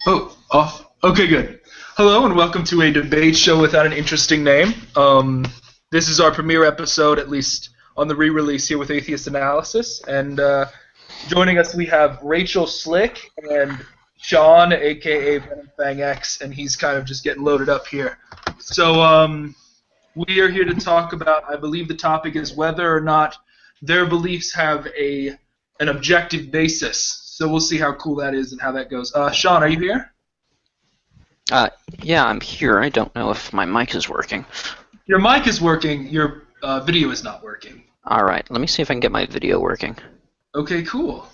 Oh, off. Okay, good. Hello and welcome to a debate show without an interesting name. This is our premiere episode, at least on the re-release here with Atheist Analysis. And joining us, we have Rachel Slick and Sean, aka Venom Fang X, and he's kind of just getting loaded up here. So we are here to talk about, I believe the topic is whether or not their beliefs have an objective basis. So we'll see how cool that is and how that goes. Sean, are you here? Yeah, I'm here. I don't know if my mic is working. Your mic is working. Your video is not working. All right, let me see if I can get my video working. Okay, cool.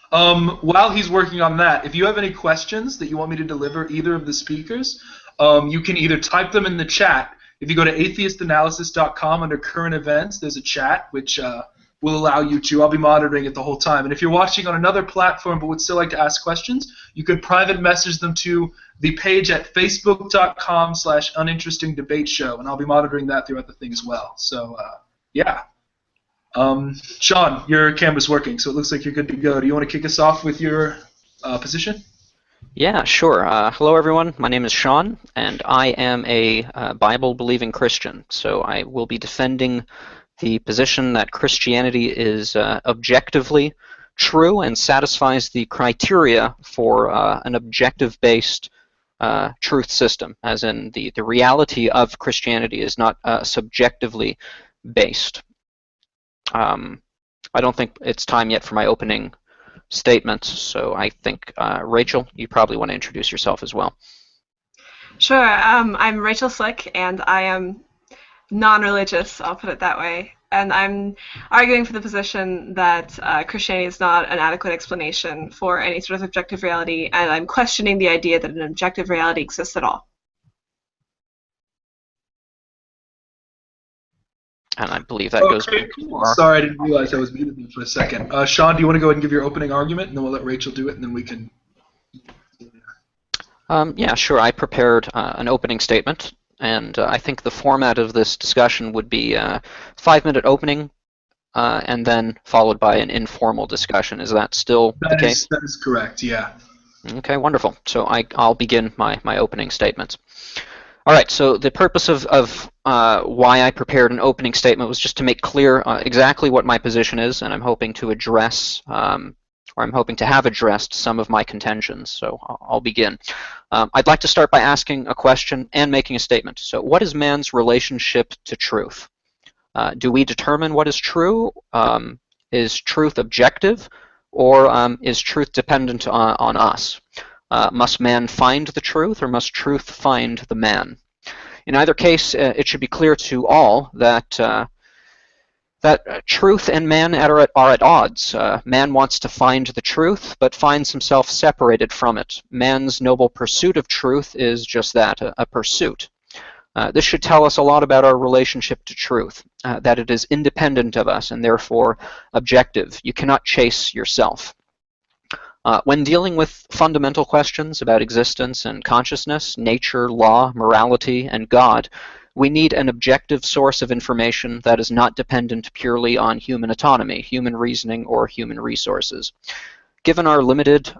While he's working on that, if you have any questions that you want me to deliver either of the speakers, you can either type them in the chat. If you go to atheistanalysis.com under current events, there's a chat which will allow you to. I'll be monitoring it the whole time. And if you're watching on another platform but would still like to ask questions, you can private message them to the page at facebook.com/uninterestingdebateshow, and I'll be monitoring that throughout the thing as well. So, yeah. Sean, your camera's working, so it looks like you're good to go. Do you want to kick us off with your position? Yeah, sure. Hello, everyone. My name is Sean, and I am a Bible-believing Christian. So I will be defending the position that Christianity is objectively true and satisfies the criteria for an objective-based truth system, as in the reality of Christianity is not subjectively based. I don't think it's time yet for my opening statement, so I think, Rachel, you probably want to introduce yourself as well. Sure. I'm Rachel Slick, and I am non-religious, I'll put it that way. And I'm arguing for the position that Christianity is not an adequate explanation for any sort of objective reality, and I'm questioning the idea that an objective reality exists at all. And I believe that goes Okay, cool. Sorry, I didn't realize I was muted for a second. Sean, do you want to go ahead and give your opening argument, and then we'll let Rachel do it, and then we can... Yeah, sure. I prepared an opening statement, and I think the format of this discussion would be a 5-minute opening, and then followed by an informal discussion. Is that still the case? That is correct, yeah. Okay, wonderful. So I'll begin my opening statements. All right, so the purpose of why I prepared an opening statement was just to make clear exactly what my position is, and I'm hoping to address, or I'm hoping to have addressed some of my contentions. So I'll begin. I'd like to start by asking a question and making a statement. So what is man's relationship to truth? Do we determine what is true? Is truth objective, or is truth dependent on us? Must man find the truth, or must truth find the man? In either case, it should be clear to all that truth and man are at odds. Man wants to find the truth, but finds himself separated from it. Man's noble pursuit of truth is just that, a pursuit. This should tell us a lot about our relationship to truth, that it is independent of us and therefore objective. You cannot chase yourself. When dealing with fundamental questions about existence and consciousness, nature, law, morality, and God, we need an objective source of information that is not dependent purely on human autonomy, human reasoning, or human resources. Given our limited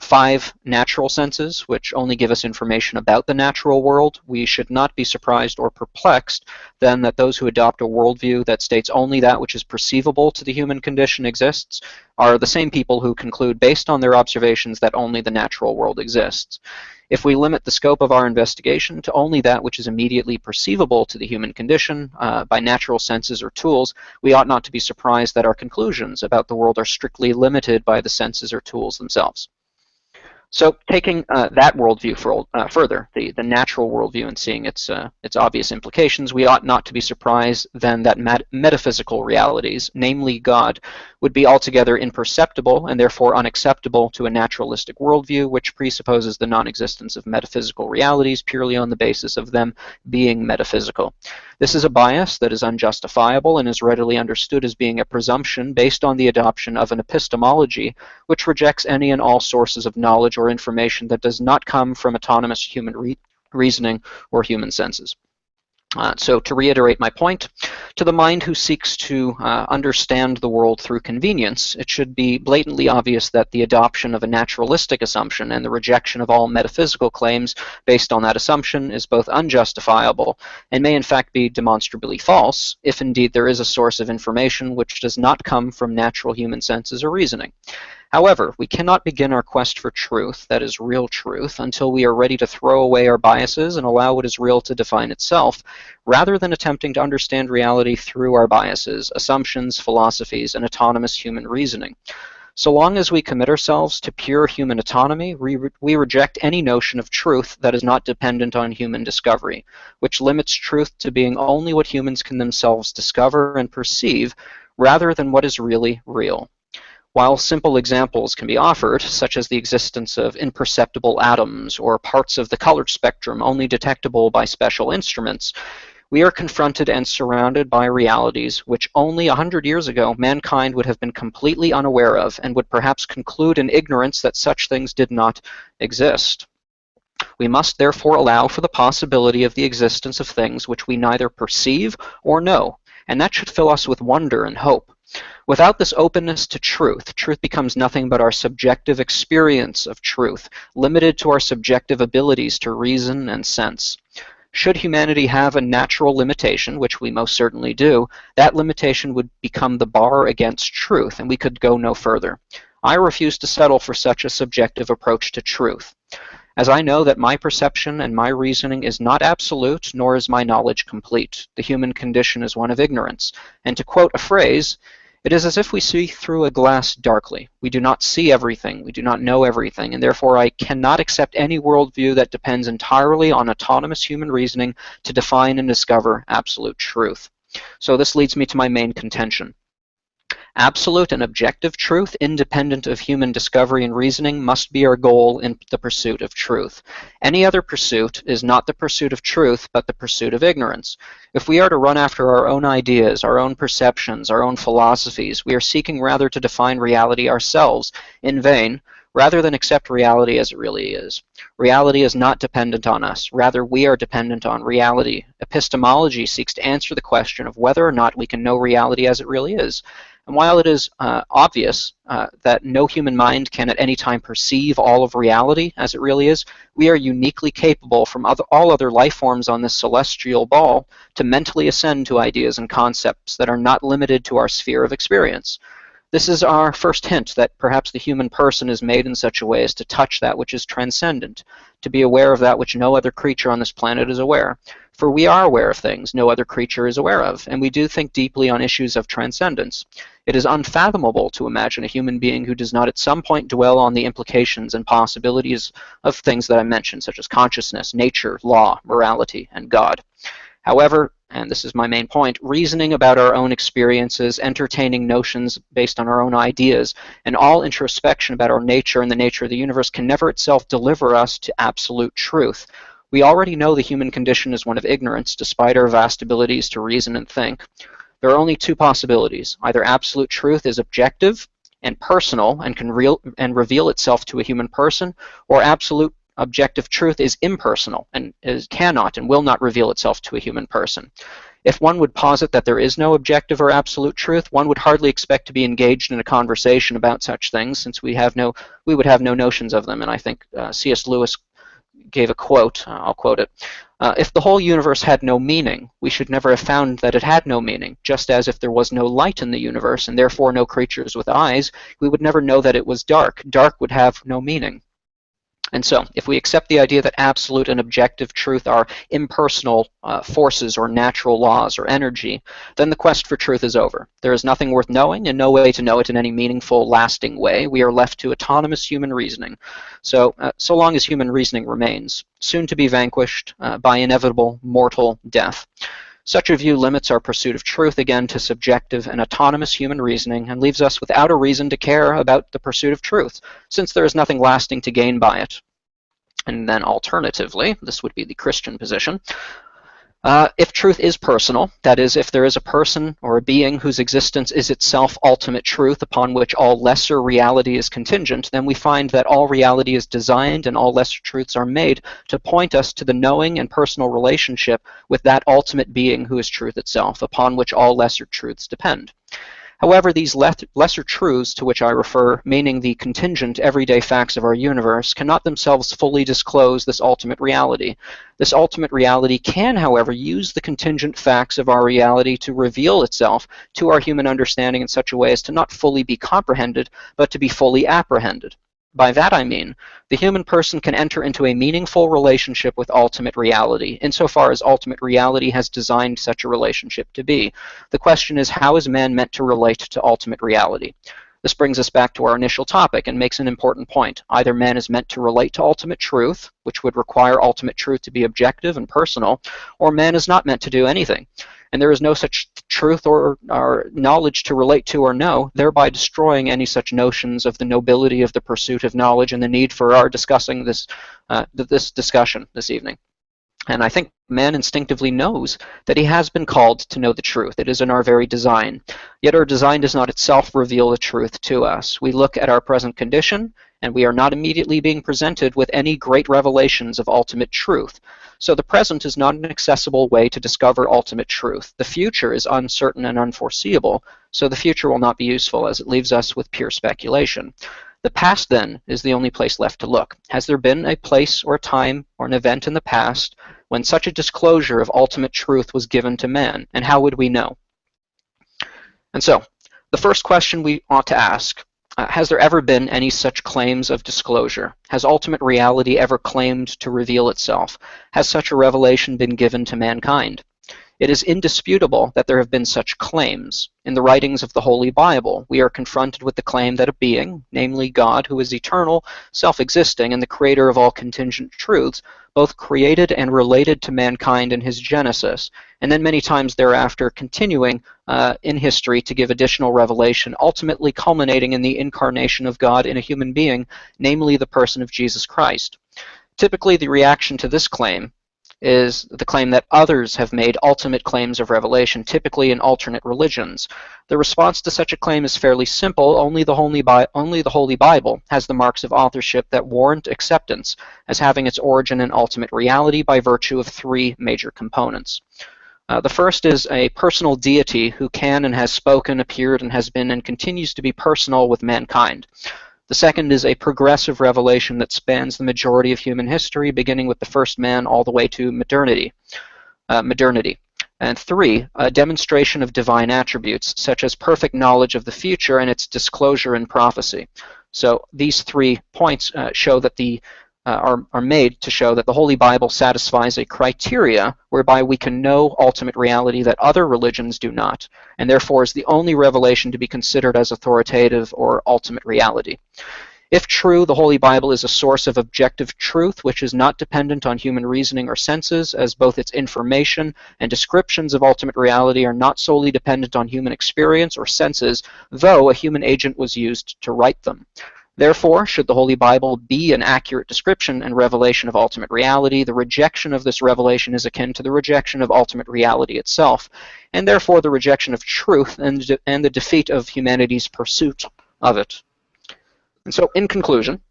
5 natural senses, which only give us information about the natural world, we should not be surprised or perplexed then that those who adopt a worldview that states only that which is perceivable to the human condition exists are the same people who conclude based on their observations that only the natural world exists. If we limit the scope of our investigation to only that which is immediately perceivable to the human condition by natural senses or tools, we ought not to be surprised that our conclusions about the world are strictly limited by the senses or tools themselves. So taking that worldview further, the natural worldview, and seeing its obvious implications, we ought not to be surprised then that metaphysical realities, namely God, would be altogether imperceptible and therefore unacceptable to a naturalistic worldview, which presupposes the non-existence of metaphysical realities purely on the basis of them being metaphysical. This is a bias that is unjustifiable and is readily understood as being a presumption based on the adoption of an epistemology which rejects any and all sources of knowledge or information that does not come from autonomous human reasoning or human senses. So to reiterate my point, to the mind who seeks to understand the world through convenience, it should be blatantly obvious that the adoption of a naturalistic assumption and the rejection of all metaphysical claims based on that assumption is both unjustifiable and may in fact be demonstrably false, if indeed there is a source of information which does not come from natural human senses or reasoning. However, we cannot begin our quest for truth, that is real truth, until we are ready to throw away our biases and allow what is real to define itself, rather than attempting to understand reality through our biases, assumptions, philosophies, and autonomous human reasoning. So long as we commit ourselves to pure human autonomy, we reject any notion of truth that is not dependent on human discovery, which limits truth to being only what humans can themselves discover and perceive, rather than what is really real. While simple examples can be offered, such as the existence of imperceptible atoms or parts of the color spectrum only detectable by special instruments, we are confronted and surrounded by realities which only 100 years ago mankind would have been completely unaware of and would perhaps conclude in ignorance that such things did not exist. We must therefore allow for the possibility of the existence of things which we neither perceive or know, and that should fill us with wonder and hope. Without this openness to truth, truth becomes nothing but our subjective experience of truth, limited to our subjective abilities to reason and sense. Should humanity have a natural limitation, which we most certainly do, that limitation would become the bar against truth, and we could go no further. I refuse to settle for such a subjective approach to truth, as I know that my perception and my reasoning is not absolute, nor is my knowledge complete. The human condition is one of ignorance, and to quote a phrase, it is as if we see through a glass darkly. We do not see everything, we do not know everything, and therefore I cannot accept any worldview that depends entirely on autonomous human reasoning to define and discover absolute truth. So this leads me to my main contention. Absolute and objective truth, independent of human discovery and reasoning, must be our goal in the pursuit of truth. Any other pursuit is not the pursuit of truth, but the pursuit of ignorance. If we are to run after our own ideas, our own perceptions, our own philosophies, we are seeking rather to define reality ourselves in vain, rather than accept reality as it really is. Reality is not dependent on us. Rather, we are dependent on reality. Epistemology seeks to answer the question of whether or not we can know reality as it really is. And while it is obvious that no human mind can at any time perceive all of reality as it really is, we are uniquely capable from all other life forms on this celestial ball to mentally ascend to ideas and concepts that are not limited to our sphere of experience. This is our first hint that perhaps the human person is made in such a way as to touch that which is transcendent, to be aware of that which no other creature on this planet is aware. For we are aware of things no other creature is aware of, and we do think deeply on issues of transcendence. It is unfathomable to imagine a human being who does not at some point dwell on the implications and possibilities of things that I mentioned, such as consciousness, nature, law, morality, and God. However, and this is my main point, reasoning about our own experiences, entertaining notions based on our own ideas, and all introspection about our nature and the nature of the universe can never itself deliver us to absolute truth. We already know the human condition is one of ignorance, despite our vast abilities to reason and think. There are only two possibilities. Either absolute truth is objective and personal and can reveal itself to a human person, or absolute objective truth is impersonal and cannot and will not reveal itself to a human person. If one would posit that there is no objective or absolute truth, one would hardly expect to be engaged in a conversation about such things, since we would have no notions of them. And I think C.S. Lewis gave a quote, I'll quote it, if the whole universe had no meaning, we should never have found that it had no meaning, just as if there was no light in the universe and therefore no creatures with eyes, we would never know that it was dark. Dark would have no meaning. And so, if we accept the idea that absolute and objective truth are impersonal forces or natural laws or energy, then the quest for truth is over. There is nothing worth knowing and no way to know it in any meaningful, lasting way. We are left to autonomous human reasoning. So long as human reasoning remains, soon to be vanquished by inevitable mortal death. Such a view limits our pursuit of truth again to subjective and autonomous human reasoning and leaves us without a reason to care about the pursuit of truth, since there is nothing lasting to gain by it. And then alternatively, this would be the Christian position, If truth is personal, that is, if there is a person or a being whose existence is itself ultimate truth upon which all lesser reality is contingent, then we find that all reality is designed and all lesser truths are made to point us to the knowing and personal relationship with that ultimate being who is truth itself, upon which all lesser truths depend. However, these lesser truths to which I refer, meaning the contingent everyday facts of our universe, cannot themselves fully disclose this ultimate reality. This ultimate reality can, however, use the contingent facts of our reality to reveal itself to our human understanding in such a way as to not fully be comprehended, but to be fully apprehended. By that I mean, the human person can enter into a meaningful relationship with ultimate reality, insofar as ultimate reality has designed such a relationship to be. The question is, how is man meant to relate to ultimate reality? This brings us back to our initial topic and makes an important point. Either man is meant to relate to ultimate truth, which would require ultimate truth to be objective and personal, or man is not meant to do anything. And there is no such truth or knowledge to relate to or know, thereby destroying any such notions of the nobility of the pursuit of knowledge and the need for our discussing this discussion this evening. And I think man instinctively knows that he has been called to know the truth. It is in our very design. Yet our design does not itself reveal the truth to us. We look at our present condition, and we are not immediately being presented with any great revelations of ultimate truth. So the present is not an accessible way to discover ultimate truth. The future is uncertain and unforeseeable, so the future will not be useful as it leaves us with pure speculation. The past, then, is the only place left to look. Has there been a place or a time or an event in the past when such a disclosure of ultimate truth was given to man, and how would we know? And so, the first question we ought to ask, has there ever been any such claims of disclosure? Has ultimate reality ever claimed to reveal itself? Has such a revelation been given to mankind? It is indisputable that there have been such claims. In the writings of the Holy Bible, we are confronted with the claim that a being, namely God, who is eternal, self-existing, and the creator of all contingent truths, both created and related to mankind in his Genesis, and then many times thereafter continuing in history to give additional revelation, ultimately culminating in the incarnation of God in a human being, namely the person of Jesus Christ. Typically, the reaction to this claim is the claim that others have made ultimate claims of revelation, typically in alternate religions. The response to such a claim is fairly simple. Only the Holy Bible has the marks of authorship that warrant acceptance as having its origin in ultimate reality by virtue of three major components. The first is a personal deity who can and has spoken, appeared, and has been and continues to be personal with mankind. The second is a progressive revelation that spans the majority of human history, beginning with the first man all the way to modernity. And three, a demonstration of divine attributes, such as perfect knowledge of the future and its disclosure in prophecy. So these 3 points show that are made to show that the Holy Bible satisfies a criteria whereby we can know ultimate reality that other religions do not, and therefore is the only revelation to be considered as authoritative or ultimate reality. If true, the Holy Bible is a source of objective truth which is not dependent on human reasoning or senses, as both its information and descriptions of ultimate reality are not solely dependent on human experience or senses, though a human agent was used to write them. Therefore, should the Holy Bible be an accurate description and revelation of ultimate reality, the rejection of this revelation is akin to the rejection of ultimate reality itself, and therefore the rejection of truth and the defeat of humanity's pursuit of it. And so, in conclusion,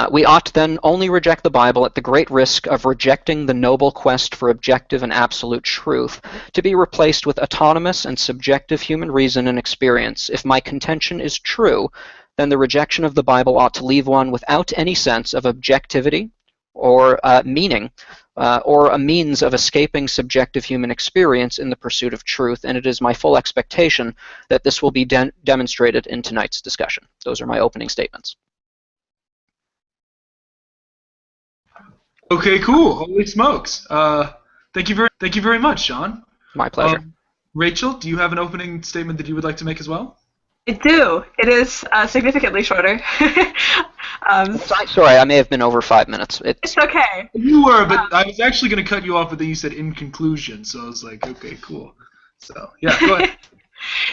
we ought then only reject the Bible at the great risk of rejecting the noble quest for objective and absolute truth, to be replaced with autonomous and subjective human reason and experience. If my contention is true, then the rejection of the Bible ought to leave one without any sense of objectivity or meaning, or a means of escaping subjective human experience in the pursuit of truth, and it is my full expectation that this will be demonstrated in tonight's discussion. Those are my opening statements. Okay, cool. Holy smokes. Thank you very much, Sean. My pleasure. Rachel, do you have an opening statement that you would like to make as well? I do. It is significantly shorter. Sorry, I may have been over 5 minutes. It's okay. You were, but I was actually going to cut you off, but then you said in conclusion, so I was like, okay, cool. So, yeah, go ahead.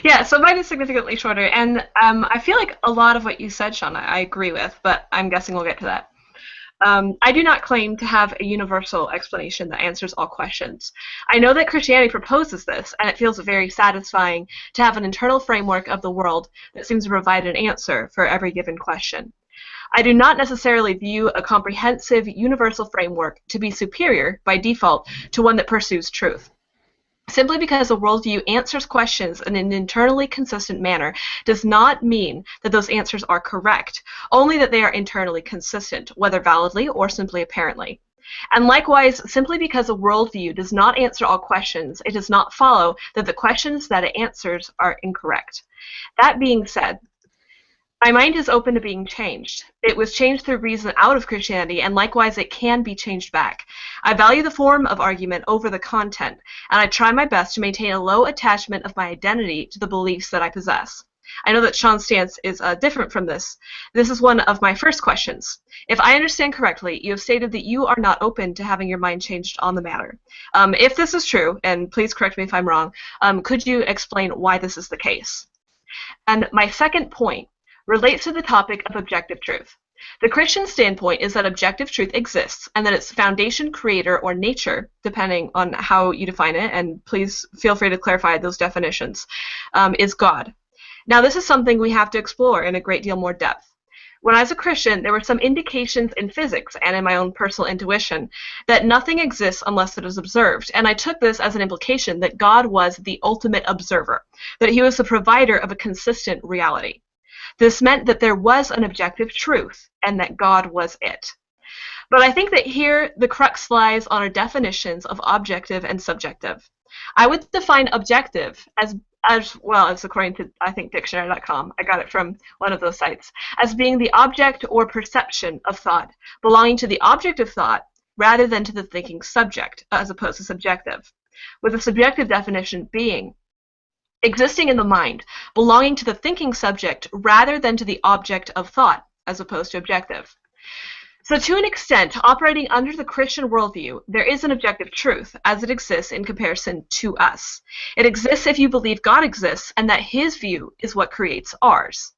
Yeah, so mine is significantly shorter, and I feel like a lot of what you said, Sean, I agree with, but I'm guessing we'll get to that. I do not claim to have a universal explanation that answers all questions. I know that Christianity proposes this, and it feels very satisfying to have an internal framework of the world that seems to provide an answer for every given question. I do not necessarily view a comprehensive universal framework to be superior by default to one that pursues truth. Simply because a worldview answers questions in an internally consistent manner does not mean that those answers are correct, only that they are internally consistent, whether validly or simply apparently. And likewise, simply because a worldview does not answer all questions, it does not follow that the questions that it answers are incorrect. That being said, my mind is open to being changed. It was changed through reason out of Christianity, and likewise it can be changed back. I value the form of argument over the content, and I try my best to maintain a low attachment of my identity to the beliefs that I possess. I know that Sean's stance is different from this. This is one of my first questions. If I understand correctly, you have stated that you are not open to having your mind changed on the matter. If this is true, and please correct me if I'm wrong, could you explain why this is the case? And my second point relates to the topic of objective truth. The Christian standpoint is that objective truth exists and that its foundation, creator, or nature, depending on how you define it, and please feel free to clarify those definitions, is God. Now, this is something we have to explore in a great deal more depth. When I was a Christian, there were some indications in physics and in my own personal intuition that nothing exists unless it is observed, and I took this as an implication that God was the ultimate observer, that he was the provider of a consistent reality. This meant that there was an objective truth, and that God was it. But I think that here the crux lies on our definitions of objective and subjective. I would define objective as well as according to, I think, dictionary.com, I got it from one of those sites, as being the object or perception of thought, belonging to the object of thought rather than to the thinking subject, as opposed to subjective, with a subjective definition being existing in the mind, belonging to the thinking subject rather than to the object of thought, as opposed to objective. So to an extent, operating under the Christian worldview, there is an objective truth as it exists in comparison to us. It exists if you believe God exists and that his view is what creates ours.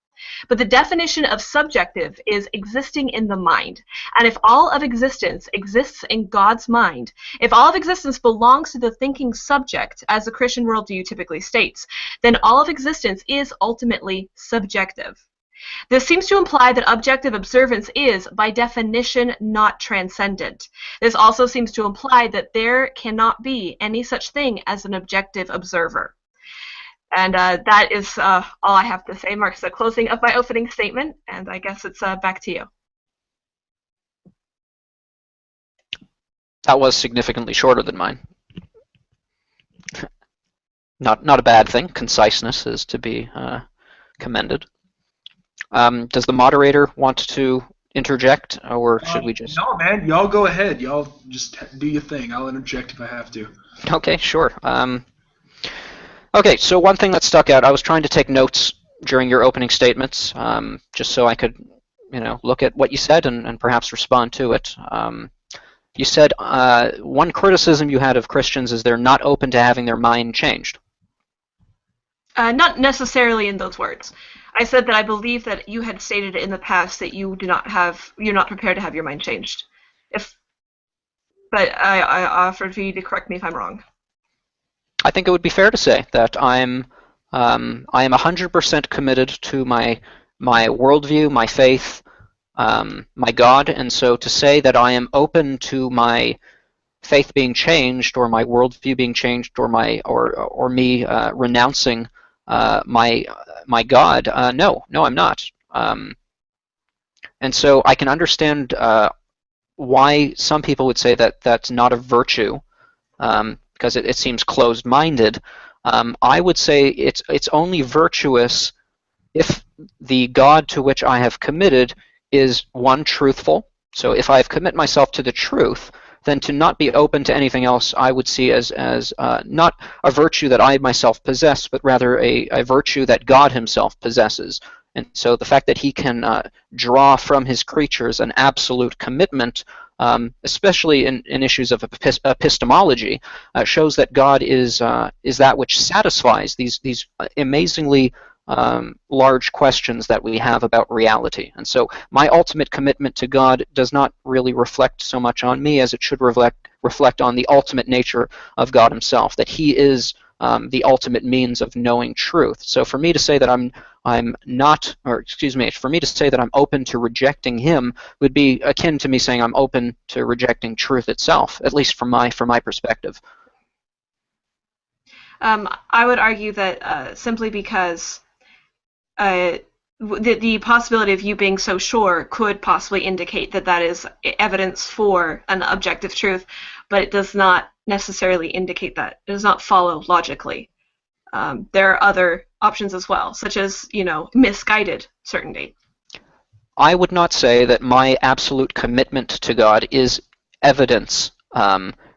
But the definition of subjective is existing in the mind. And if all of existence exists in God's mind, if all of existence belongs to the thinking subject, as the Christian worldview typically states, then all of existence is ultimately subjective. This seems to imply that objective observance is, by definition, not transcendent. This also seems to imply that there cannot be any such thing as an objective observer. And that is all I have to say. Marks the closing of my opening statement, and I guess it's back to you. That was significantly shorter than mine. Not a bad thing. Conciseness is to be commended. Does the moderator want to interject, or should we just... No, man. Y'all go ahead. Y'all just do your thing. I'll interject if I have to. Okay, sure. Okay, so one thing that stuck out, I was trying to take notes during your opening statements, just so I could, look at what you said and perhaps respond to it. You said one criticism you had of Christians is they're not open to having their mind changed. Not necessarily in those words. I said that I believe that you had stated in the past that you're not prepared to have your mind changed. But I offered for you to correct me if I'm wrong. I think it would be fair to say that I am 100% committed to my worldview, my faith, my God, and so to say that I am open to my faith being changed or my worldview being changed or me renouncing my God, no, I'm not. And so I can understand why some people would say that that's not a virtue. Because it seems closed-minded. I would say it's only virtuous if the God to which I have committed is, one, truthful. So if I commit myself to the truth, then to not be open to anything else I would see as not a virtue that I myself possess, but rather a virtue that God himself possesses. And so the fact that he can draw from his creatures an absolute commitment, especially in issues of epistemology, shows that God is that which satisfies these amazingly large questions that we have about reality. And so my ultimate commitment to God does not really reflect so much on me as it should reflect on the ultimate nature of God himself, that he is the ultimate means of knowing truth. So for me to say that for me to say that I'm open to rejecting him would be akin to me saying I'm open to rejecting truth itself, at least from my perspective. I would argue that simply because the possibility of you being so sure could possibly indicate that that is evidence for an objective truth, but it does not necessarily indicate that. It does not follow logically. There are other options as well, such as, misguided certainty. I would not say that my absolute commitment to God is evidence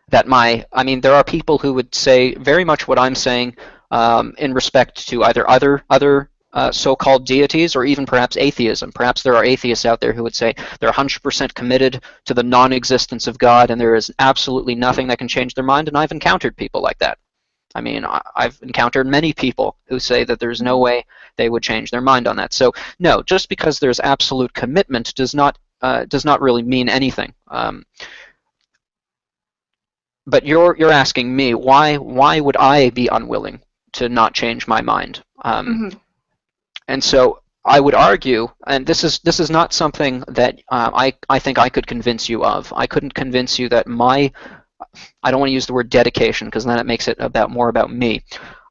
there are people who would say very much what I'm saying in respect to either other so-called deities or even perhaps atheism. Perhaps there are atheists out there who would say they're 100% committed to the non-existence of God and there is absolutely nothing that can change their mind, and I've encountered people like that. I mean, I've encountered many people who say that there's no way they would change their mind on that. So no, just because there's absolute commitment does not really mean anything. But you're asking me why would I be unwilling to not change my mind? And so I would argue, and this is not something that I think I could convince you of. I couldn't convince you that I don't want to use the word dedication because then it makes it more about me.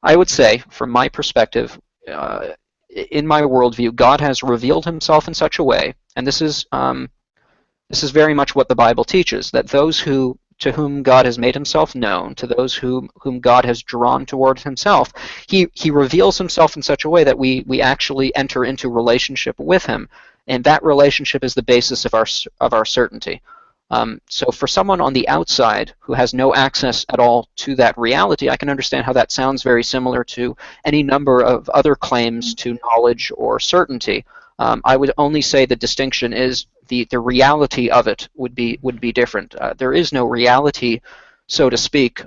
I would say, from my perspective, in my worldview, God has revealed himself in such a way, and this is very much what the Bible teaches, that those to whom God has made himself known, to those whom God has drawn toward himself, he reveals himself in such a way that we actually enter into relationship with him, and that relationship is the basis of our certainty. So for someone on the outside who has no access at all to that reality, I can understand how that sounds very similar to any number of other claims to knowledge or certainty. I would only say the distinction is the reality of it would be different. There is no reality, so to speak,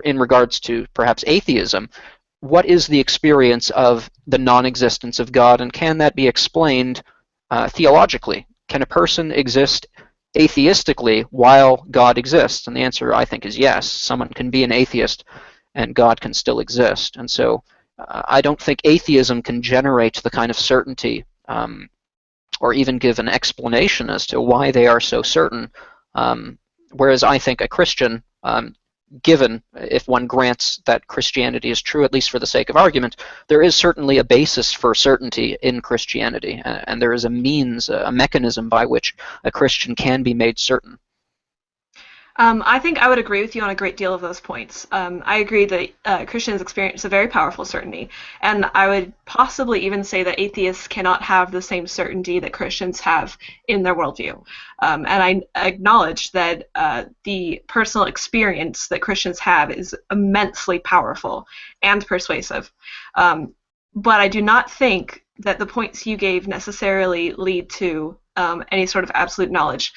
in regards to perhaps atheism. What is the experience of the non-existence of God, and can that be explained theologically? Can a person exist atheistically while God exists? And the answer, I think, is yes. Someone can be an atheist and God can still exist. And so I don't think atheism can generate the kind of certainty or even give an explanation as to why they are so certain, whereas I think a Christian, given if one grants that Christianity is true, at least for the sake of argument, there is certainly a basis for certainty in Christianity, and there is a mechanism by which a Christian can be made certain. I think I would agree with you on a great deal of those points. I agree that Christians experience a very powerful certainty, and I would possibly even say that atheists cannot have the same certainty that Christians have in their worldview. And I acknowledge that the personal experience that Christians have is immensely powerful and persuasive. But I do not think that the points you gave necessarily lead to any sort of absolute knowledge.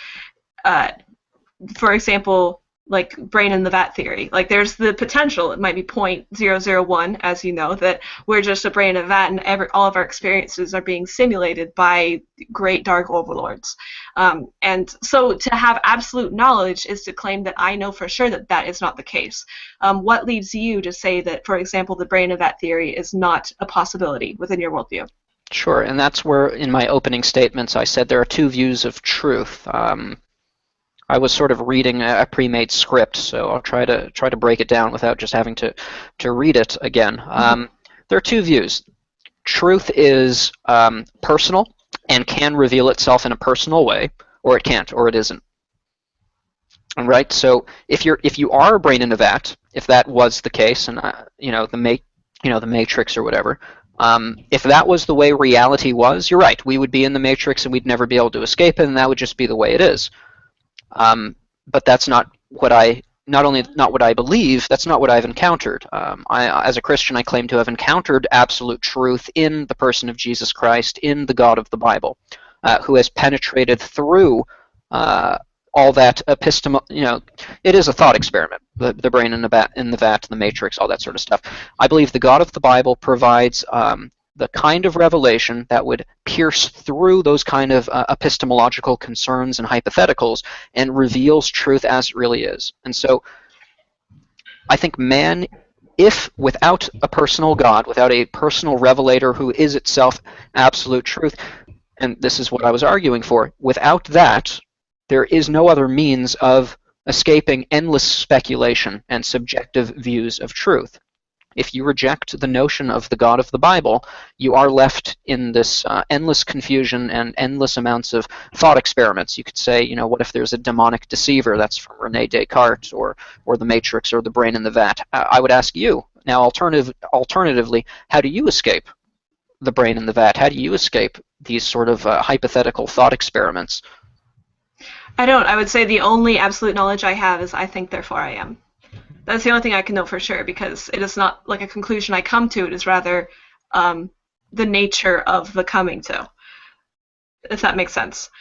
For example, like brain in the vat theory. Like there's the potential, it might be 0.001, as you know, that we're just a brain in a vat and all of our experiences are being simulated by great dark overlords. And so to have absolute knowledge is to claim that I know for sure that that is not the case. What leads you to say that, for example, the brain in a vat theory is not a possibility within your worldview? Sure, and that's where in my opening statements I said there are two views of truth. I was sort of reading a pre-made script, so I'll try to break it down without just having to read it again. There are two views. Truth is personal and can reveal itself in a personal way, or it can't, or it isn't. All right. So if you are a brain in a vat, if that was the case, and the Matrix or whatever, if that was the way reality was, you're right. We would be in the Matrix and we'd never be able to escape it, and that would just be the way it is. But that's not what not what I believe, that's not what I've encountered. As a Christian, I claim to have encountered absolute truth in the person of Jesus Christ, in the God of the Bible, who has penetrated through all that it is a thought experiment, the brain in the vat, the Matrix, all that sort of stuff. I believe the God of the Bible provides the kind of revelation that would pierce through those kind of epistemological concerns and hypotheticals and reveals truth as it really is. And so I think man, if without a personal God, without a personal revelator who is itself absolute truth, and this is what I was arguing for, without that, there is no other means of escaping endless speculation and subjective views of truth. If you reject the notion of the God of the Bible, you are left in this endless confusion and endless amounts of thought experiments. You could say, you know, what if there's a demonic deceiver? That's from René Descartes, or the Matrix, or the brain in the vat. I would ask you, now alternatively, how do you escape the brain in the vat? How do you escape these sort of hypothetical thought experiments? I don't. I would say the only absolute knowledge I have is I think, therefore I am. That's the only thing I can know for sure, because it is not like a conclusion I come to. It is rather the nature of the coming to, if that makes sense.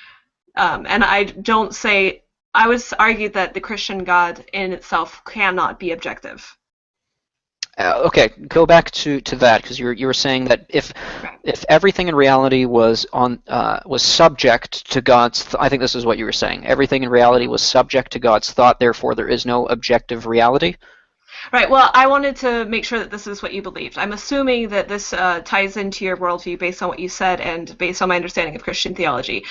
And I don't say, I would argue that the Christian God in itself cannot be objective. Okay, go back to that, because you were saying that if everything in reality was subject to God's, I think this is what you were saying. Everything in reality was subject to God's thought, therefore there is no objective reality. Right. Well, I wanted to make sure that this is what you believed. I'm assuming that this ties into your worldview based on what you said and based on my understanding of Christian theology.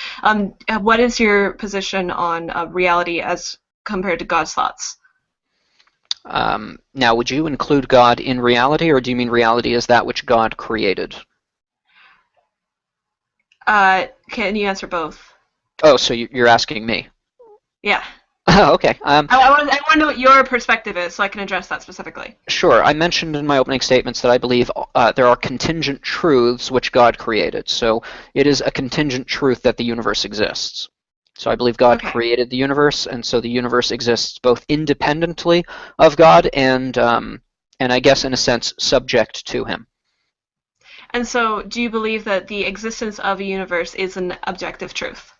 What is your position on reality as compared to God's thoughts? Now, would you include God in reality, or do you mean reality as that which God created? Can you answer both? Oh, so you're asking me? Yeah. Oh, okay. I want to know what your perspective is, so I can address that specifically. Sure. I mentioned in my opening statements that I believe there are contingent truths which God created. So it is a contingent truth that the universe exists. So I believe God created the universe, and so the universe exists both independently of God and I guess in a sense subject to Him. And so, do you believe that the existence of a universe is an objective truth?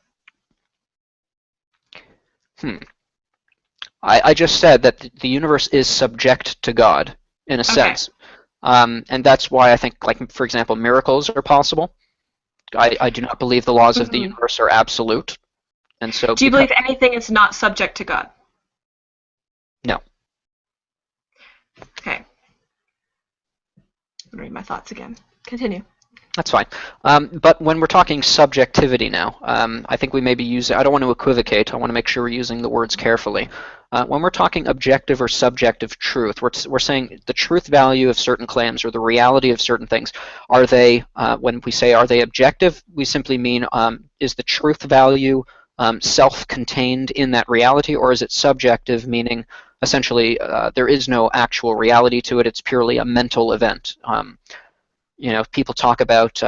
I just said that the universe is subject to God in a sense, and that's why I think, like, for example, miracles are possible. I do not believe the laws of the universe are absolute. And so, do you believe anything is not subject to God? No. Okay. I'm reading my thoughts again. Continue. That's fine. But when we're talking subjectivity now, I think we may be using, I don't want to equivocate, I want to make sure we're using the words carefully. When we're talking objective or subjective truth, we're saying the truth value of certain claims or the reality of certain things. Are they, when we say are they objective, we simply mean is the truth value self-contained in that reality, or is it subjective, meaning essentially there is no actual reality to it, it's purely a mental event. You know, people talk about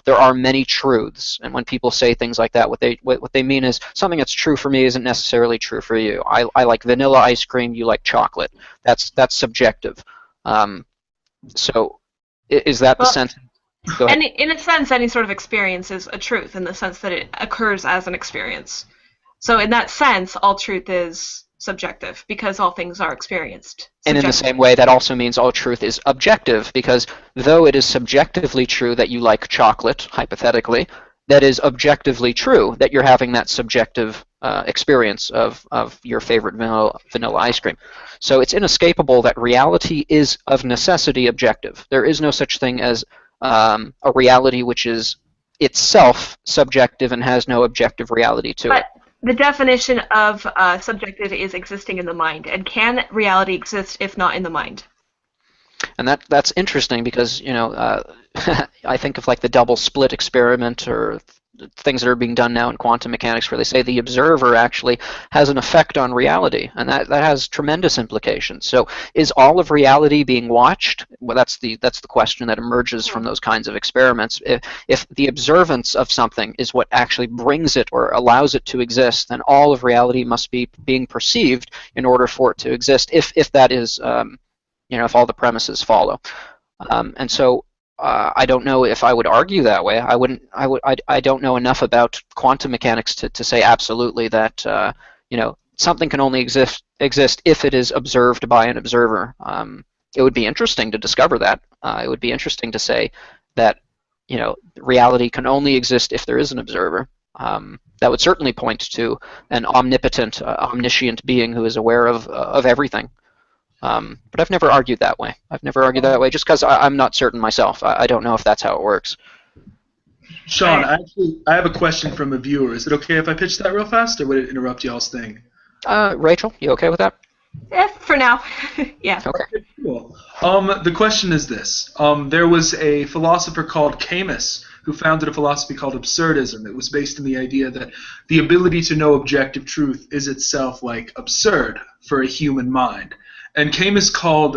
there are many truths, and when people say things like that, what they mean is something that's true for me isn't necessarily true for you. I like vanilla ice cream, you like chocolate. That's subjective. So is that the sense? Go ahead. In a sense, any sort of experience is a truth in the sense that it occurs as an experience. So in that sense, all truth is subjective because all things are experienced. And in the same way, that also means all truth is objective, because though it is subjectively true that you like chocolate, hypothetically, that is objectively true that you're having that subjective experience of your favorite vanilla ice cream. So it's inescapable that reality is of necessity objective. There is no such thing as a reality which is itself subjective and has no objective reality to it. The definition of subjective is existing in the mind. And can reality exist if not in the mind? And that's interesting because, you know, I think of like the double split experiment or things that are being done now in quantum mechanics where they say the observer actually has an effect on reality, and that has tremendous implications. So is all of reality being watched? Well, that's the question that emerges from those kinds of experiments. If the observance of something is what actually brings it or allows it to exist, then all of reality must be being perceived in order for it to exist, if that is, you know, if all the premises follow. And so I don't know if I would argue that way. I don't know enough about quantum mechanics to say absolutely that you know, something can only exist if it is observed by an observer. It would be interesting to discover that. It would be interesting to say that reality can only exist if there is an observer. That would certainly point to an omnipotent, omniscient being who is aware of everything. But I've never argued that way. I've never argued that way just because I'm not certain myself. I don't know if that's how it works. Sean, I have a question from a viewer. Is it okay if I pitch that real fast, or would it interrupt y'all's thing? Rachel, you okay with that? For now. Yeah. Okay. Cool. The question is this. There was a philosopher called Camus who founded a philosophy called absurdism. It was based on the idea that the ability to know objective truth is itself like absurd for a human mind. And Camus called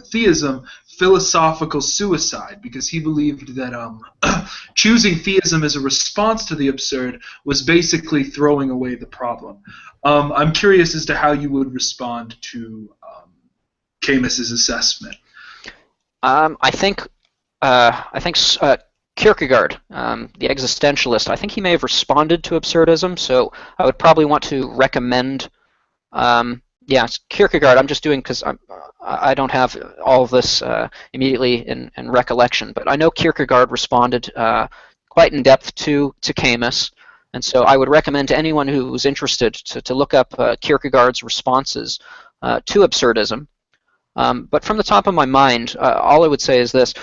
theism philosophical suicide because he believed that choosing theism as a response to the absurd was basically throwing away the problem. I'm curious as to how you would respond to Camus's assessment. I think Kierkegaard, the existentialist, I think he may have responded to absurdism, so I would probably want to recommend, it's Kierkegaard. I'm just doing because I don't have all of this immediately in recollection, but I know Kierkegaard responded quite in depth to Camus, and so I would recommend to anyone who's interested to look up Kierkegaard's responses to absurdism. But from the top of my mind, all I would say is this.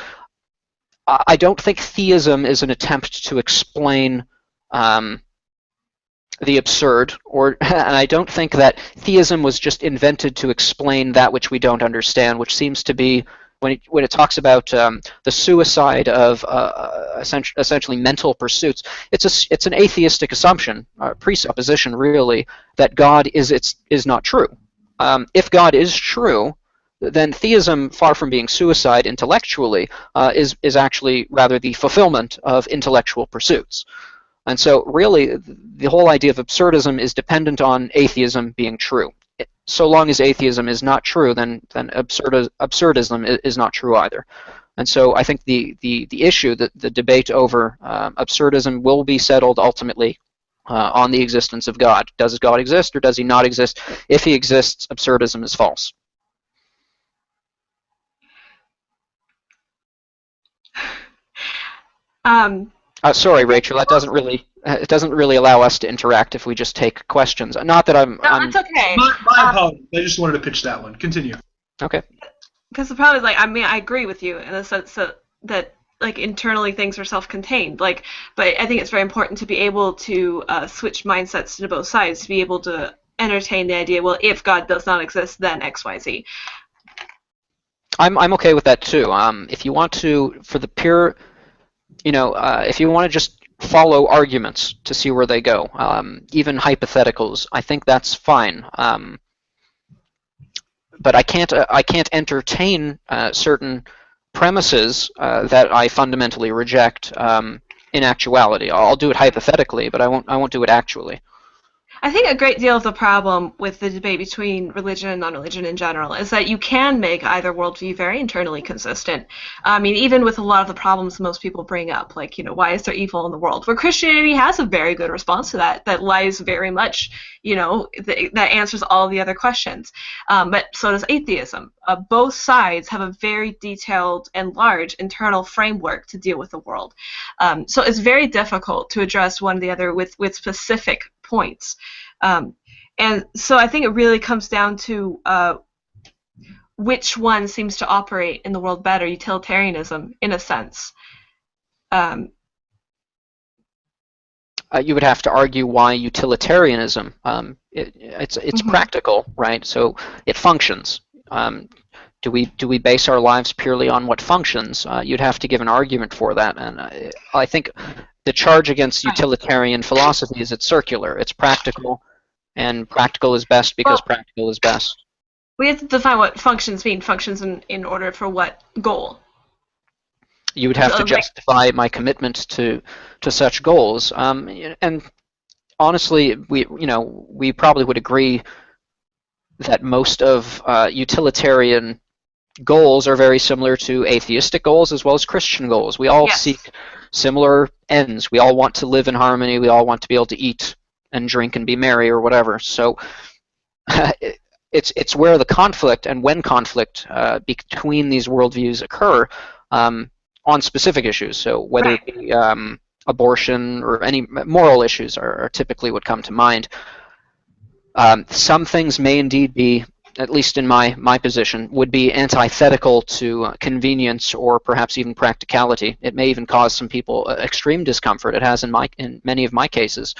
I don't think theism is an attempt to explain the absurd, and I don't think that theism was just invented to explain that which we don't understand, which seems to be, when it talks about the suicide of essentially mental pursuits, it's an atheistic assumption, presupposition really, that God is not true. If God is true, then theism, far from being suicide intellectually, is actually rather the fulfillment of intellectual pursuits. And so really, the whole idea of absurdism is dependent on atheism being true. So long as atheism is not true, then absurdism is not true either. And so I think the issue, the debate over absurdism will be settled ultimately on the existence of God. Does God exist or does he not exist? If he exists, absurdism is false. Sorry, Rachel. That doesn't really allow us to interact if we just take questions. Not that I'm. No, it's okay. My apologies. I just wanted to pitch that one. Continue. Okay. Because the problem is, I agree with you in the sense that internally things are self-contained. But I think it's very important to be able to switch mindsets to both sides, to be able to entertain the idea. Well, if God does not exist, then X, Y, Z. I'm okay with that too. If you want to, for the pure. If you want to just follow arguments to see where they go, even hypotheticals, I think that's fine. But I can't entertain certain premises that I fundamentally reject in actuality. I'll do it hypothetically, but I won't do it actually. I think a great deal of the problem with the debate between religion and non-religion in general is that you can make either worldview very internally consistent. I mean, even with a lot of the problems most people bring up, why is there evil in the world? Where Christianity has a very good response to that lies very much, that answers all the other questions. But so does atheism. Both sides have a very detailed and large internal framework to deal with the world. So it's very difficult to address one or the other with specific points. And so I think it really comes down to which one seems to operate in the world better, utilitarianism, in a sense. You would have to argue why utilitarianism. It's practical, right? So it functions. Do we base our lives purely on what functions? You'd have to give an argument for that, and I think the charge against utilitarian philosophy is it's circular. It's practical, and practical is best because practical is best. We have to define what functions mean. Functions in order for what goal? You would have to justify my commitment to such goals. And honestly, we probably would agree that most of utilitarian goals are very similar to atheistic goals as well as Christian goals. We all seek similar ends. We all want to live in harmony. We all want to be able to eat and drink and be merry or whatever. So it's where the conflict and when conflict between these worldviews occur on specific issues. So whether Right. it be abortion or any moral issues are typically what come to mind. Some things may indeed be, at least in my position, would be antithetical to convenience or perhaps even practicality. It may even cause some people extreme discomfort. It has in many of my cases.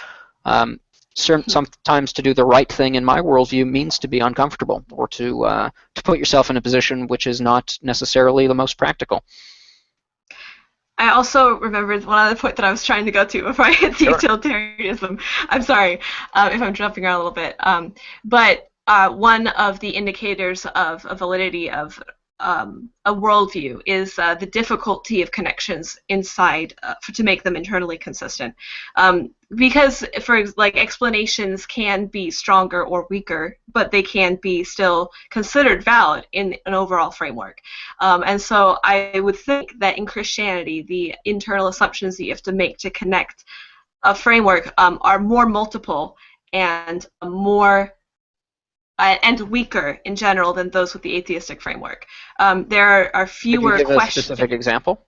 Sometimes to do the right thing in my worldview means to be uncomfortable or to put yourself in a position which is not necessarily the most practical. I also remembered one other point that I was trying to go to before I hit the Sure. utilitarianism. I'm sorry if I'm jumping around a little bit. But one of the indicators of a validity of a worldview is the difficulty of connections inside to make them internally consistent. Because, like, explanations can be stronger or weaker, but they can be still considered valid in an overall framework. And so I would think that in Christianity, the internal assumptions that you have to make to connect a framework are more multiple and more and weaker in general than those with the atheistic framework. There are fewer Could you give questions. a specific example?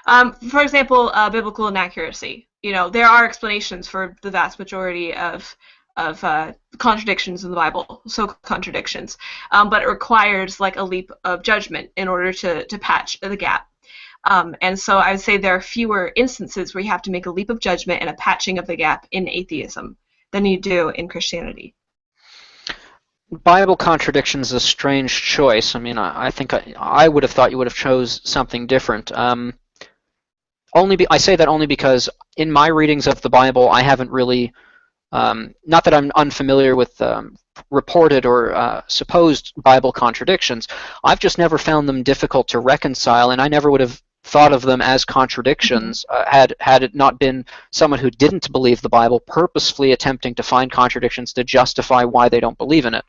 For example, biblical inaccuracy. There are explanations for the vast majority of contradictions in the Bible, so contradictions, but it requires like a leap of judgment in order to patch the gap. And so I would say there are fewer instances where you have to make a leap of judgment and a patching of the gap in atheism than you do in Christianity. Bible contradiction is a strange choice. I mean, I think I would have thought you would have chose something different. I say that only because in my readings of the Bible, I haven't really, not that I'm unfamiliar with reported or supposed Bible contradictions, I've just never found them difficult to reconcile, and I never would have thought of them as contradictions had it not been someone who didn't believe the Bible purposefully attempting to find contradictions to justify why they don't believe in it.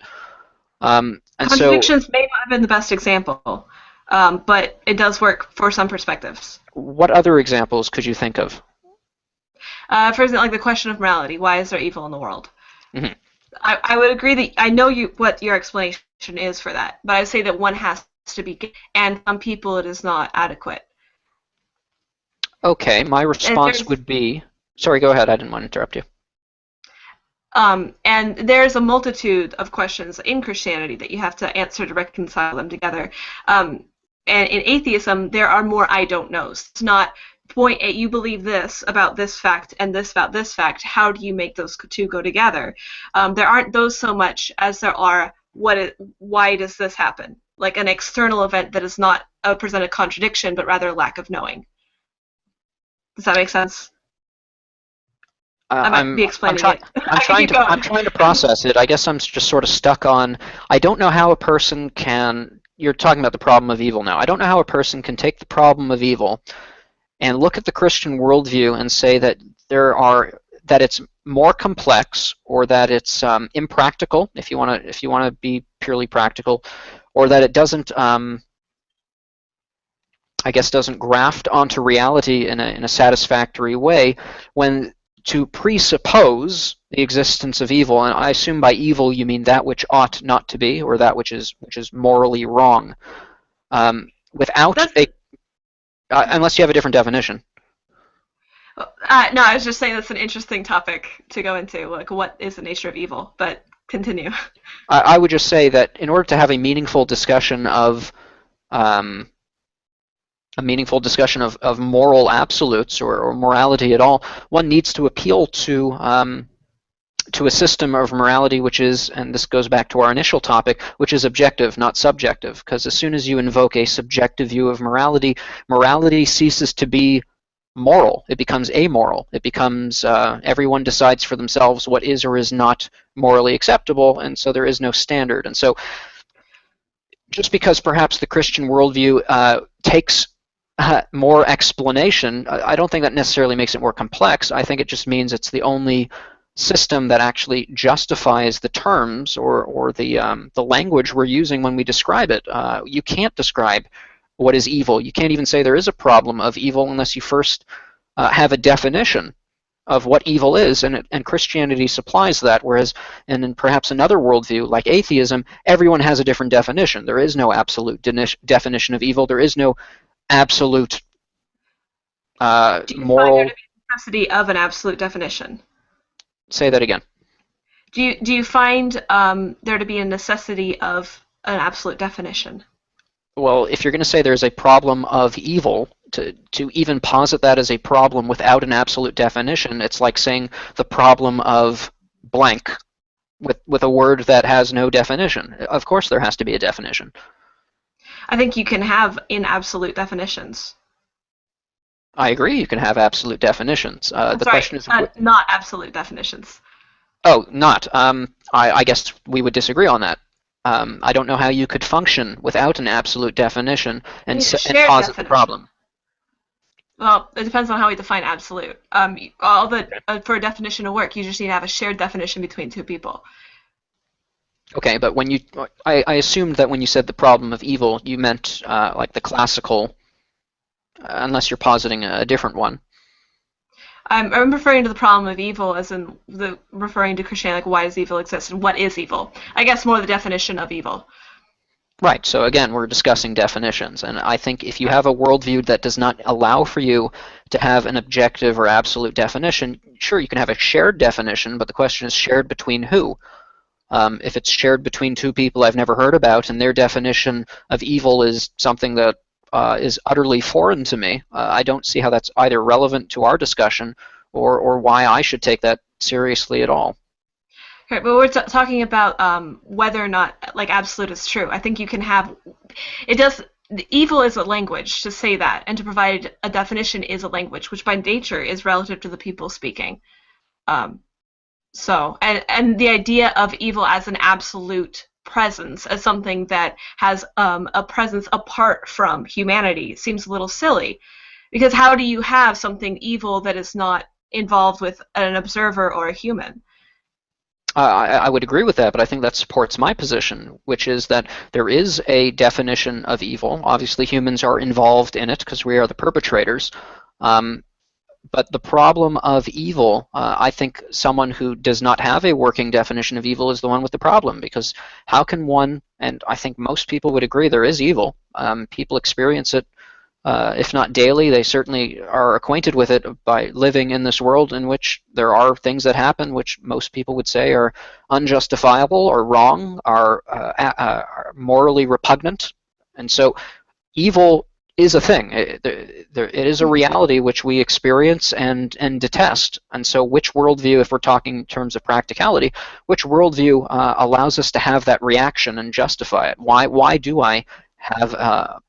Contradictions may not have been the best example, but it does work for some perspectives. What other examples could you think of? For example, like the question of morality. Why is there evil in the world? Mm-hmm. I would agree that I know what your explanation is for that, but I'd say that one has to be, and some people it is not adequate. Okay, my response would be... Sorry, go ahead. I didn't want to interrupt you. And there's a multitude of questions in Christianity that you have to answer to reconcile them together. And in atheism, there are more I don't knows. It's not point at you believe this about this fact and this about this fact. How do you make those two go together? There aren't those so much as there are why does this happen? Like an external event that is not a presented contradiction, but rather a lack of knowing. Does that make sense? I might be explaining it. I'm trying to process it. I guess I'm just sort of stuck on, I don't know how a person can, you're talking about the problem of evil now. I don't know how a person can take the problem of evil and look at the Christian worldview and say that that it's more complex, or that it's impractical, if you want to be purely practical, or that it doesn't doesn't graft onto reality in a satisfactory way, when to presuppose the existence of evil, and I assume by evil you mean that which ought not to be, or that which is morally wrong, unless you have a different definition. No, I was just saying that's an interesting topic to go into, like what is the nature of evil, but continue. I would just say that in order to have a meaningful discussion of moral absolutes or morality at all, one needs to appeal to a system of morality which is, and this goes back to our initial topic, which is objective, not subjective. Because as soon as you invoke a subjective view of morality, morality ceases to be moral. It becomes amoral. It becomes everyone decides for themselves what is or is not morally acceptable, and so there is no standard. And so just because perhaps the Christian worldview takes more explanation, I don't think that necessarily makes it more complex. I think it just means it's the only system that actually justifies the terms or the language we're using when we describe it. You can't describe what is evil. You can't even say there is a problem of evil unless you first have a definition of what evil is, and Christianity supplies that, whereas in perhaps another worldview, like atheism, everyone has a different definition. There is no absolute definition of evil. There is no absolute Do you find there moral. to be a necessity of an absolute definition? Say that again. Do you find there to be a necessity of an absolute definition? Well, if you're going to say there's a problem of evil, to even posit that as a problem without an absolute definition, it's like saying the problem of blank with a word that has no definition. Of course there has to be a definition. I think you can have in absolute definitions. I agree you can have absolute definitions. The question is... not absolute definitions. Oh, not. I guess we would disagree on that. I don't know how you could function without an absolute definition and posit the problem. Well, it depends on how we define absolute. For a definition to work, you just need to have a shared definition between two people. Okay, but when you, I assumed that when you said the problem of evil, you meant like the classical, unless you're positing a different one. I'm referring to the problem of evil as in referring to Christianity, like why does evil exist and what is evil? I guess more the definition of evil. Right, so again, we're discussing definitions, and I think if you have a worldview that does not allow for you to have an objective or absolute definition, sure, you can have a shared definition, but the question is shared between who? If it's shared between two people I've never heard about, and their definition of evil is something that is utterly foreign to me, I don't see how that's either relevant to our discussion or why I should take that seriously at all. Okay, but we're talking about whether or not like absolute is true. I think you can have evil is a language, to say that, and to provide a definition is a language, which by nature is relative to the people speaking. So the idea of evil as an absolute presence, as something that has a presence apart from humanity, seems a little silly, because how do you have something evil that is not involved with an observer or a human? I would agree with that, but I think that supports my position, which is that there is a definition of evil. Obviously, humans are involved in it because we are the perpetrators. But the problem of evil, I think someone who does not have a working definition of evil is the one with the problem, because how can one, and I think most people would agree there is evil, people experience it, if not daily, they certainly are acquainted with it by living in this world in which there are things that happen which most people would say are unjustifiable or wrong, are morally repugnant. And so evil is a thing. It is a reality which we experience and detest. And so which worldview, if we're talking in terms of practicality, which worldview allows us to have that reaction and justify it? Why do I have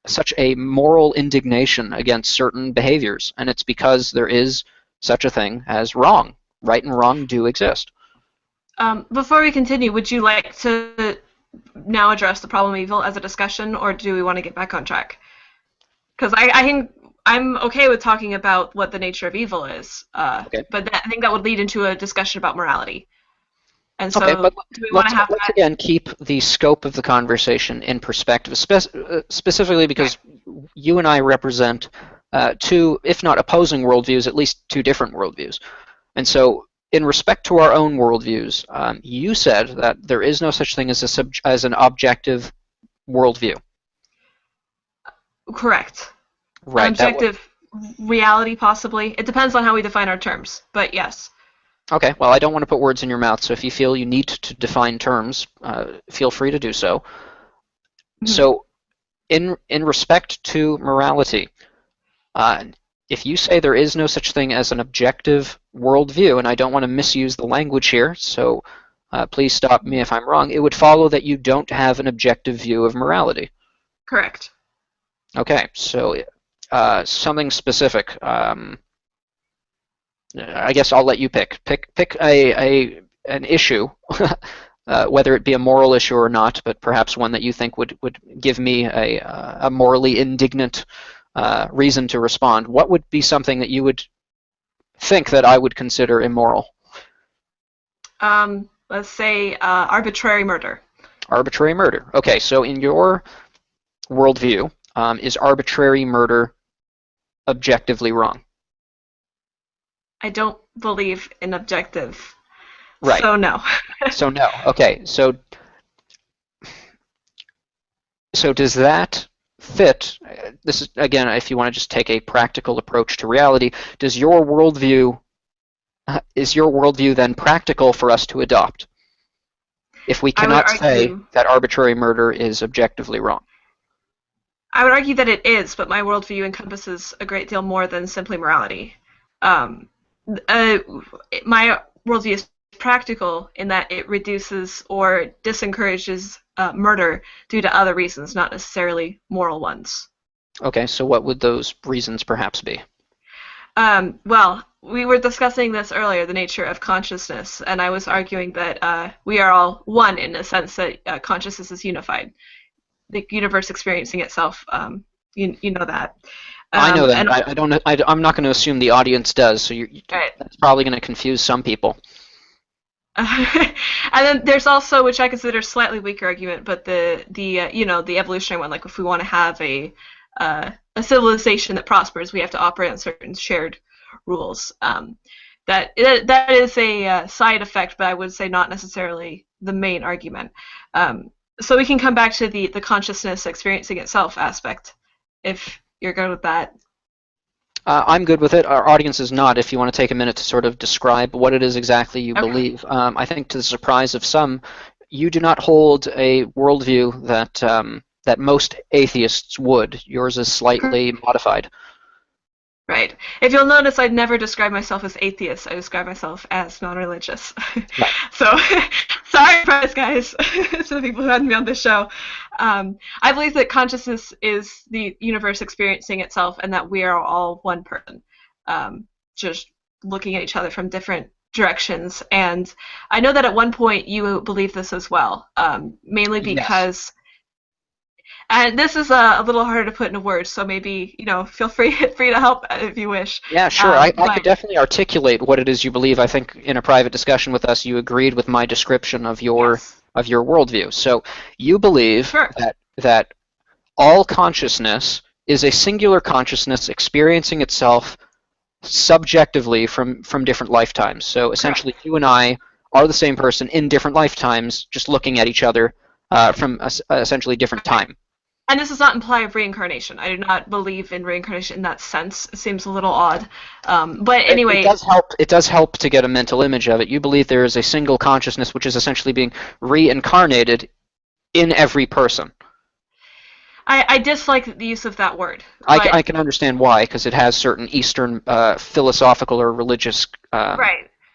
such a moral indignation against certain behaviors? And it's because there is such a thing as wrong. Right and wrong do exist. Before we continue, would you like to now address the problem of evil as a discussion, or do we want to get back on track? Because I think I'm okay with talking about what the nature of evil is, okay. But I think that would lead into a discussion about morality. And so, okay, but do we want to have let's again keep the scope of the conversation in perspective, specifically because you and I represent two, if not opposing worldviews, at least two different worldviews. And so, in respect to our own worldviews, you said that there is no such thing as an objective worldview. Correct. Right. An objective reality, possibly. It depends on how we define our terms, but yes. Okay, well, I don't want to put words in your mouth, so if you feel you need to define terms, feel free to do so. Mm-hmm. So, in respect to morality, if you say there is no such thing as an objective worldview, and I don't want to misuse the language here, so please stop me if I'm wrong, it would follow that you don't have an objective view of morality. Correct. Okay, so something specific. I guess I'll let you pick. Pick an issue, whether it be a moral issue or not, but perhaps one that you think would give me a morally indignant reason to respond. What would be something that you would think that I would consider immoral? Let's say arbitrary murder. Arbitrary murder. Okay, so in your worldview, is arbitrary murder objectively wrong? I don't believe in objective. Right. So no. So no. Okay. So does that fit, this is, again, if you want to just take a practical approach to reality, is your worldview then practical for us to adopt? If we cannot say that arbitrary murder is objectively wrong. I would argue that it is, but my worldview encompasses a great deal more than simply morality. My worldview is practical in that it reduces or disencourages murder due to other reasons, not necessarily moral ones. Okay, so what would those reasons perhaps be? Well, we were discussing this earlier, the nature of consciousness, and I was arguing that we are all one in the sense that consciousness is unified. The universe experiencing itself, you know that. I know that. I'm not going to assume the audience does, so right. That's probably going to confuse some people. And then there's also, which I consider a slightly weaker argument, but the evolutionary one, like if we want to have a civilization that prospers, we have to operate on certain shared rules. That is a side effect, but I would say not necessarily the main argument. So we can come back to the consciousness experiencing itself aspect, if you're good with that. I'm good with it. Our audience is not, if you want to take a minute to sort of describe what it is exactly you believe. I think to the surprise of some, you do not hold a worldview that most atheists would. Yours is slightly modified. Right. If you'll notice, I'd never describe myself as atheist. I describe myself as non-religious. Right. So, sorry for this, guys, to the people who had me on this show. I believe that consciousness is the universe experiencing itself and that we are all one person, just looking at each other from different directions. And I know that at one point you believe this as well, mainly because... Yes. And this is a little harder to put into words, so maybe, feel free to help if you wish. Yeah, sure. I could definitely articulate what it is you believe. I think in a private discussion with us, you agreed with my description of your worldview. So you believe that all consciousness is a singular consciousness experiencing itself subjectively from different lifetimes. So essentially, you and I are the same person in different lifetimes, just looking at each other from essentially different time. And this does not imply reincarnation. I do not believe in reincarnation in that sense. It seems a little odd. But anyway... It does help to get a mental image of it. You believe there is a single consciousness which is essentially being reincarnated in every person. I dislike the use of that word. I can understand why, because it has certain Eastern philosophical or religious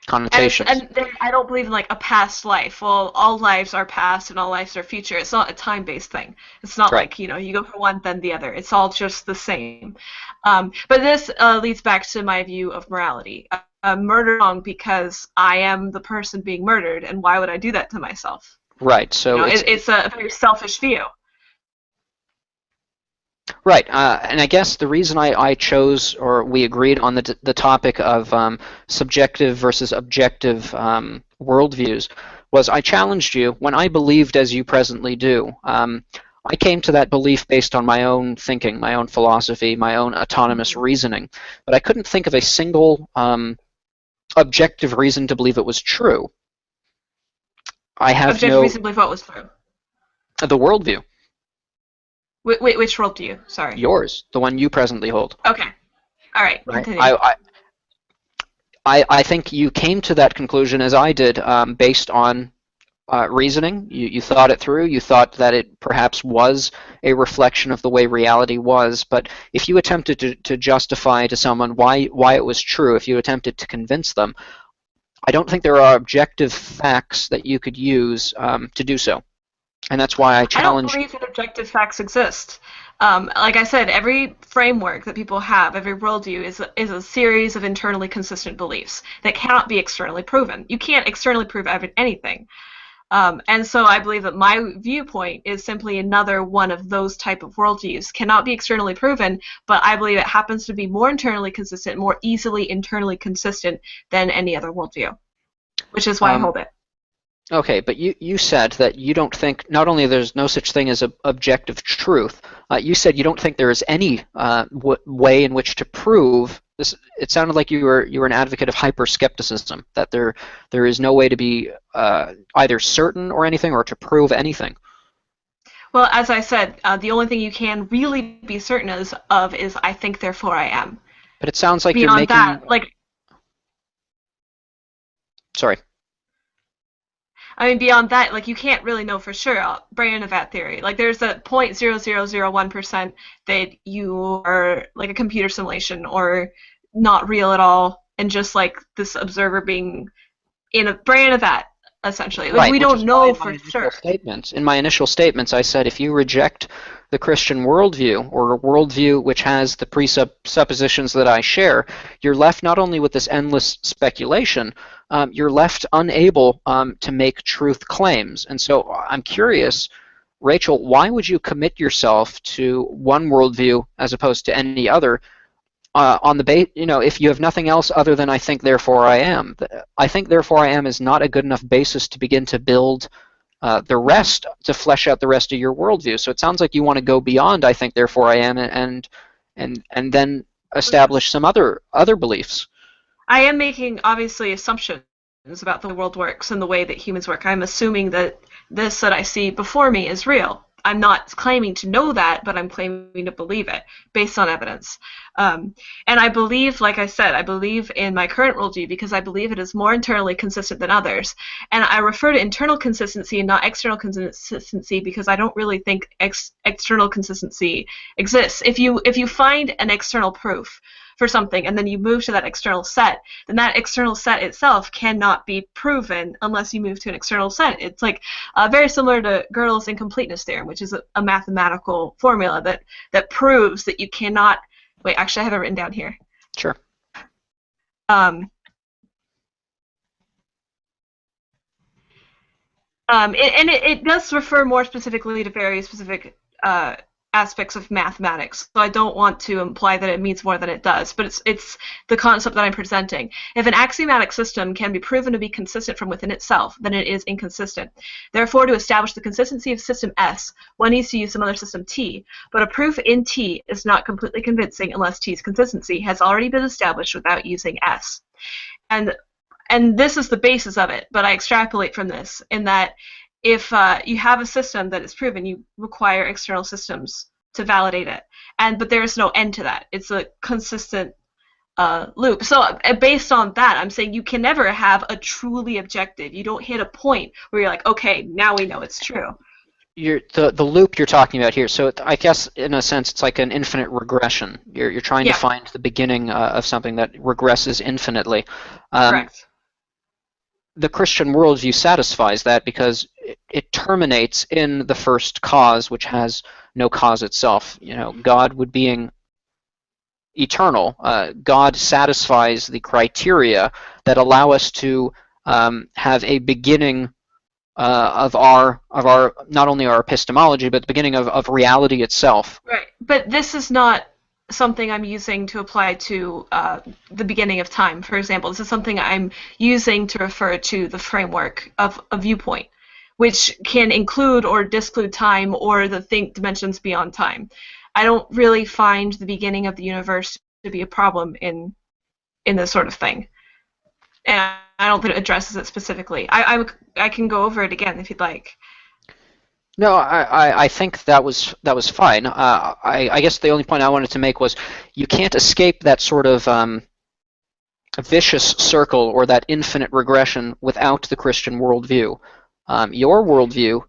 connotations. And I don't believe in a past life. Well, all lives are past and all lives are future. It's not a time-based thing. It's not like, you go for one, then the other. It's all just the same. But this leads back to my view of morality. Murder wrong because I am the person being murdered, and why would I do that to myself? Right. So it's a very selfish view. Right, and I guess the reason I chose, or we agreed on the topic of subjective versus objective worldviews, was I challenged you when I believed as you presently do. I came to that belief based on my own thinking, my own philosophy, my own autonomous reasoning, but I couldn't think of a single objective reason to believe it was true. I have objective reason to believe what was true? The worldview. Wait, which worldview? Sorry. Yours, the one you presently hold. Okay. All right. Continue. I think you came to that conclusion as I did, based on reasoning. You thought it through. You thought that it perhaps was a reflection of the way reality was. But if you attempted to justify to someone why it was true, if you attempted to convince them, I don't think there are objective facts that you could use to do so. And that's why I challenge... I don't believe that objective facts exist. Like I said, every framework that people have, every worldview, is a series of internally consistent beliefs that cannot be externally proven. You can't externally prove anything. And so I believe that my viewpoint is simply another one of those type of worldviews. Cannot be externally proven, but I believe it happens to be more internally consistent, more easily internally consistent than any other worldview, which is why I hold it. Okay, but you said that you don't think, not only there's no such thing as objective truth, you said you don't think there is any way in which to prove this. It sounded like you were an advocate of hyper-skepticism, that there is no way to be either certain or anything, or to prove anything. Well, as I said, the only thing you can really be certain of is I think, therefore I am. But it sounds like you're Beyond making... that, like, Sorry. I mean, beyond that, like, you can't really know for sure. Brain-in-a-vat theory. Like, there's a 0.0001% that you are, like, a computer simulation or not real at all, and just, like, this observer being in a brain-in-a-vat, essentially. Like, Right, we which don't is know why for sure. in my initial statements, I said if you reject the Christian worldview, or a worldview which has the presuppositions that I share, you're left not only with this endless speculation, you're left unable to make truth claims. And so I'm curious, Rachel, why would you commit yourself to one worldview as opposed to any other? On the if you have nothing else other than I think, therefore I am. I think, therefore I am is not a good enough basis to begin to build the rest, to flesh out the rest of your worldview. So it sounds like you want to go beyond I think, therefore I am, and then establish some other beliefs. I am making, obviously, assumptions about the world works and the way that humans work. I'm assuming that this that I see before me is real. I'm not claiming to know that, but I'm claiming to believe it based on evidence. And I believe, like I said, I believe in my current worldview because I believe it is more internally consistent than others. And I refer to internal consistency and not external consistency because I don't really think external consistency exists. If you find an external proof for something and then you move to that external set, then that external set itself cannot be proven unless you move to an external set. It's like very similar to Gödel's incompleteness theorem, which is a mathematical formula that proves that you cannot... Wait, actually I have it written down here. Sure. It does refer more specifically to very specific aspects of mathematics, so I don't want to imply that it means more than it does, but it's the concept that I'm presenting. If an axiomatic system can be proven to be consistent from within itself, then it is inconsistent. Therefore, to establish the consistency of system S, one needs to use some other system T, but a proof in T is not completely convincing unless T's consistency has already been established without using S. And this is the basis of it, but I extrapolate from this in that if you have a system that is proven, you require external systems to validate it. But there's no end to that. It's a consistent loop. So based on that, I'm saying you can never have a truly objective. You don't hit a point where you're like, okay, now we know it's true. The loop you're talking about here, so I guess in a sense it's like an infinite regression. You're trying to find the beginning of something that regresses infinitely. Correct. The Christian worldview satisfies that because it terminates in the first cause, which has no cause itself. God would being eternal. God satisfies the criteria that allow us to have a beginning of our not only our epistemology, but the beginning of reality itself. Right, but this is not something I'm using to apply to the beginning of time, for example. This is something I'm using to refer to the framework of a viewpoint, which can include or disclude time or the dimensions beyond time. I don't really find the beginning of the universe to be a problem in this sort of thing. And I don't think it addresses it specifically. I can go over it again if you'd like. No, I think that was fine. I guess the only point I wanted to make was you can't escape that sort of vicious circle or that infinite regression without the Christian worldview. Your worldview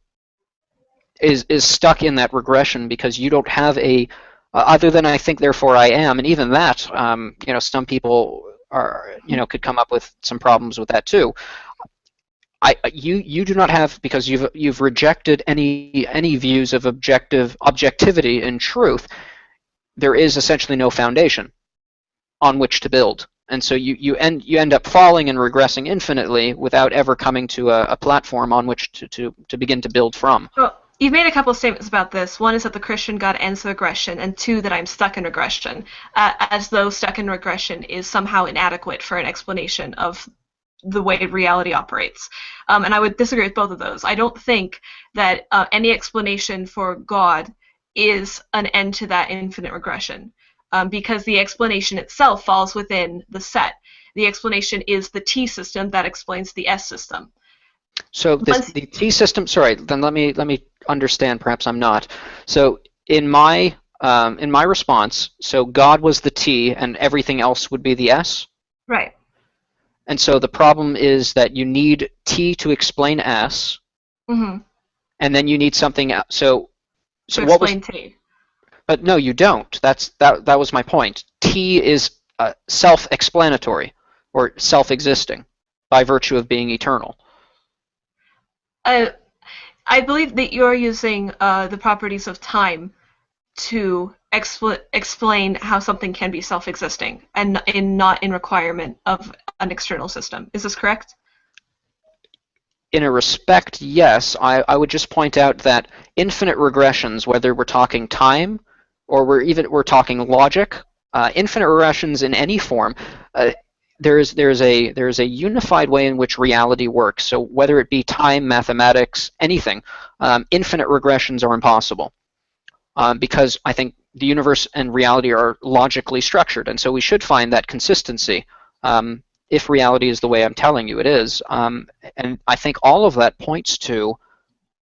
is stuck in that regression because you don't have a other than I think, therefore I am, and even that, some people are could come up with some problems with that too. You do not have, because you've rejected any views of objectivity and truth. There is essentially no foundation on which to build, and so you end up falling and regressing infinitely without ever coming to a platform on which to begin to build from. Well, you've made a couple of statements about this. One is that the Christian God ends the regression, and two, that I'm stuck in regression, as though stuck in regression is somehow inadequate for an explanation of the way reality operates. And I would disagree with both of those. I don't think that any explanation for God is an end to that infinite regression, because the explanation itself falls within the set. The explanation is the T system that explains the S system. So the T system. Sorry, then let me understand. Perhaps I'm not. So in my response, so God was the T and everything else would be the S. Right. And so the problem is that you need T to explain S, Mm-hmm. and then you need something else. So To what was? explain T. But no, you don't. That was my point. T is self-explanatory or self-existing by virtue of being eternal. I believe that you're using the properties of time to explain how something can be self-existing and not in requirement of an external system. Is this correct? In a respect, yes. I would just point out that infinite regressions, whether we're talking time or we're talking logic, infinite regressions in any form, there's a unified way in which reality works. So whether it be time, mathematics, anything, infinite regressions are impossible because I think the universe and reality are logically structured, and so we should find that consistency. If reality is the way I'm telling you it is. And I think all of that points to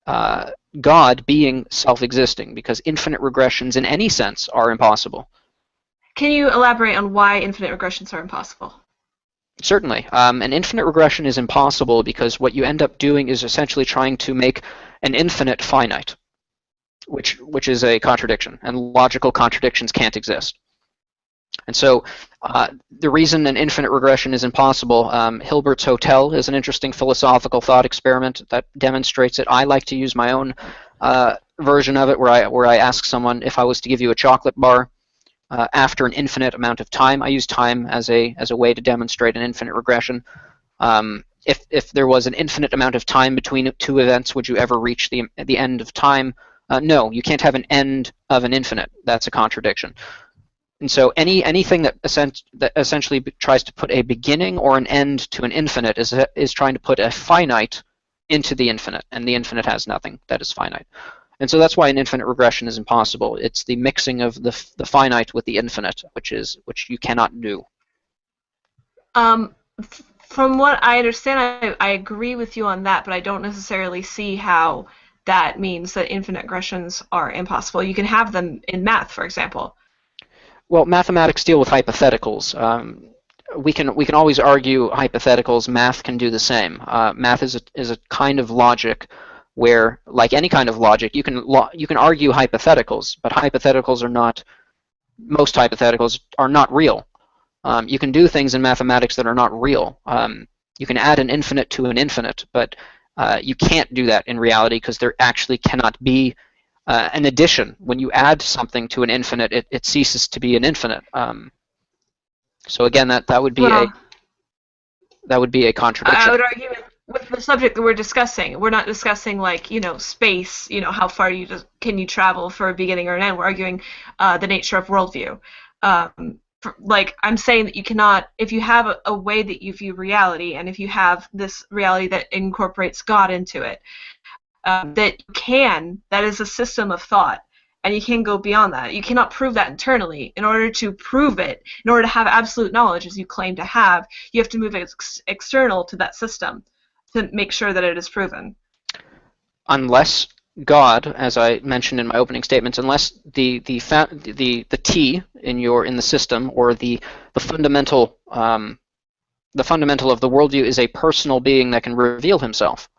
God being self-existing, because infinite regressions in any sense are impossible. Can you elaborate on why infinite regressions are impossible? Certainly. An infinite regression is impossible because what you end up doing is essentially trying to make an infinite finite, which is a contradiction, and logical contradictions can't exist. And so the reason an infinite regression is impossible, Hilbert's Hotel is an interesting philosophical thought experiment that demonstrates it. I like to use my own version of it where I ask someone, if I was to give you a chocolate bar after an infinite amount of time, I use time as a way to demonstrate an infinite regression. If there was an infinite amount of time between two events, would you ever reach the end of time? No, you can't have an end of an infinite. That's a contradiction. And so anything that essentially tries to put a beginning or an end to an infinite is trying to put a finite into the infinite, and the infinite has nothing that is finite. And so that's why an infinite regression is impossible. It's the mixing of the finite with the infinite, which you cannot do. From what I understand, I agree with you on that, but I don't necessarily see how that means that infinite regressions are impossible. You can have them in math, for example. Well, mathematics deal with hypotheticals. We can always argue hypotheticals. Math can do the same. Math is a kind of logic where, like any kind of logic, you can argue hypotheticals, but most hypotheticals are not real. You can do things in mathematics that are not real. You can add an infinite to an infinite, but you can't do that in reality because there actually cannot be an addition. When you add something to an infinite, it ceases to be an infinite. So again, that would be a contradiction. I would argue with the subject that we're discussing. We're not discussing space. How far can you travel for a beginning or an end. We're arguing the nature of worldview. I'm saying that you cannot, if you have a way that you view reality, and if you have this reality that incorporates God into it, that is a system of thought, and you can go beyond that. You cannot prove that internally. In order to prove it, in order to have absolute knowledge, as you claim to have, you have to move external to that system to make sure that it is proven. Unless God, as I mentioned in my opening statements, unless the T in the system, or the fundamental of the worldview is a personal being that can reveal himself.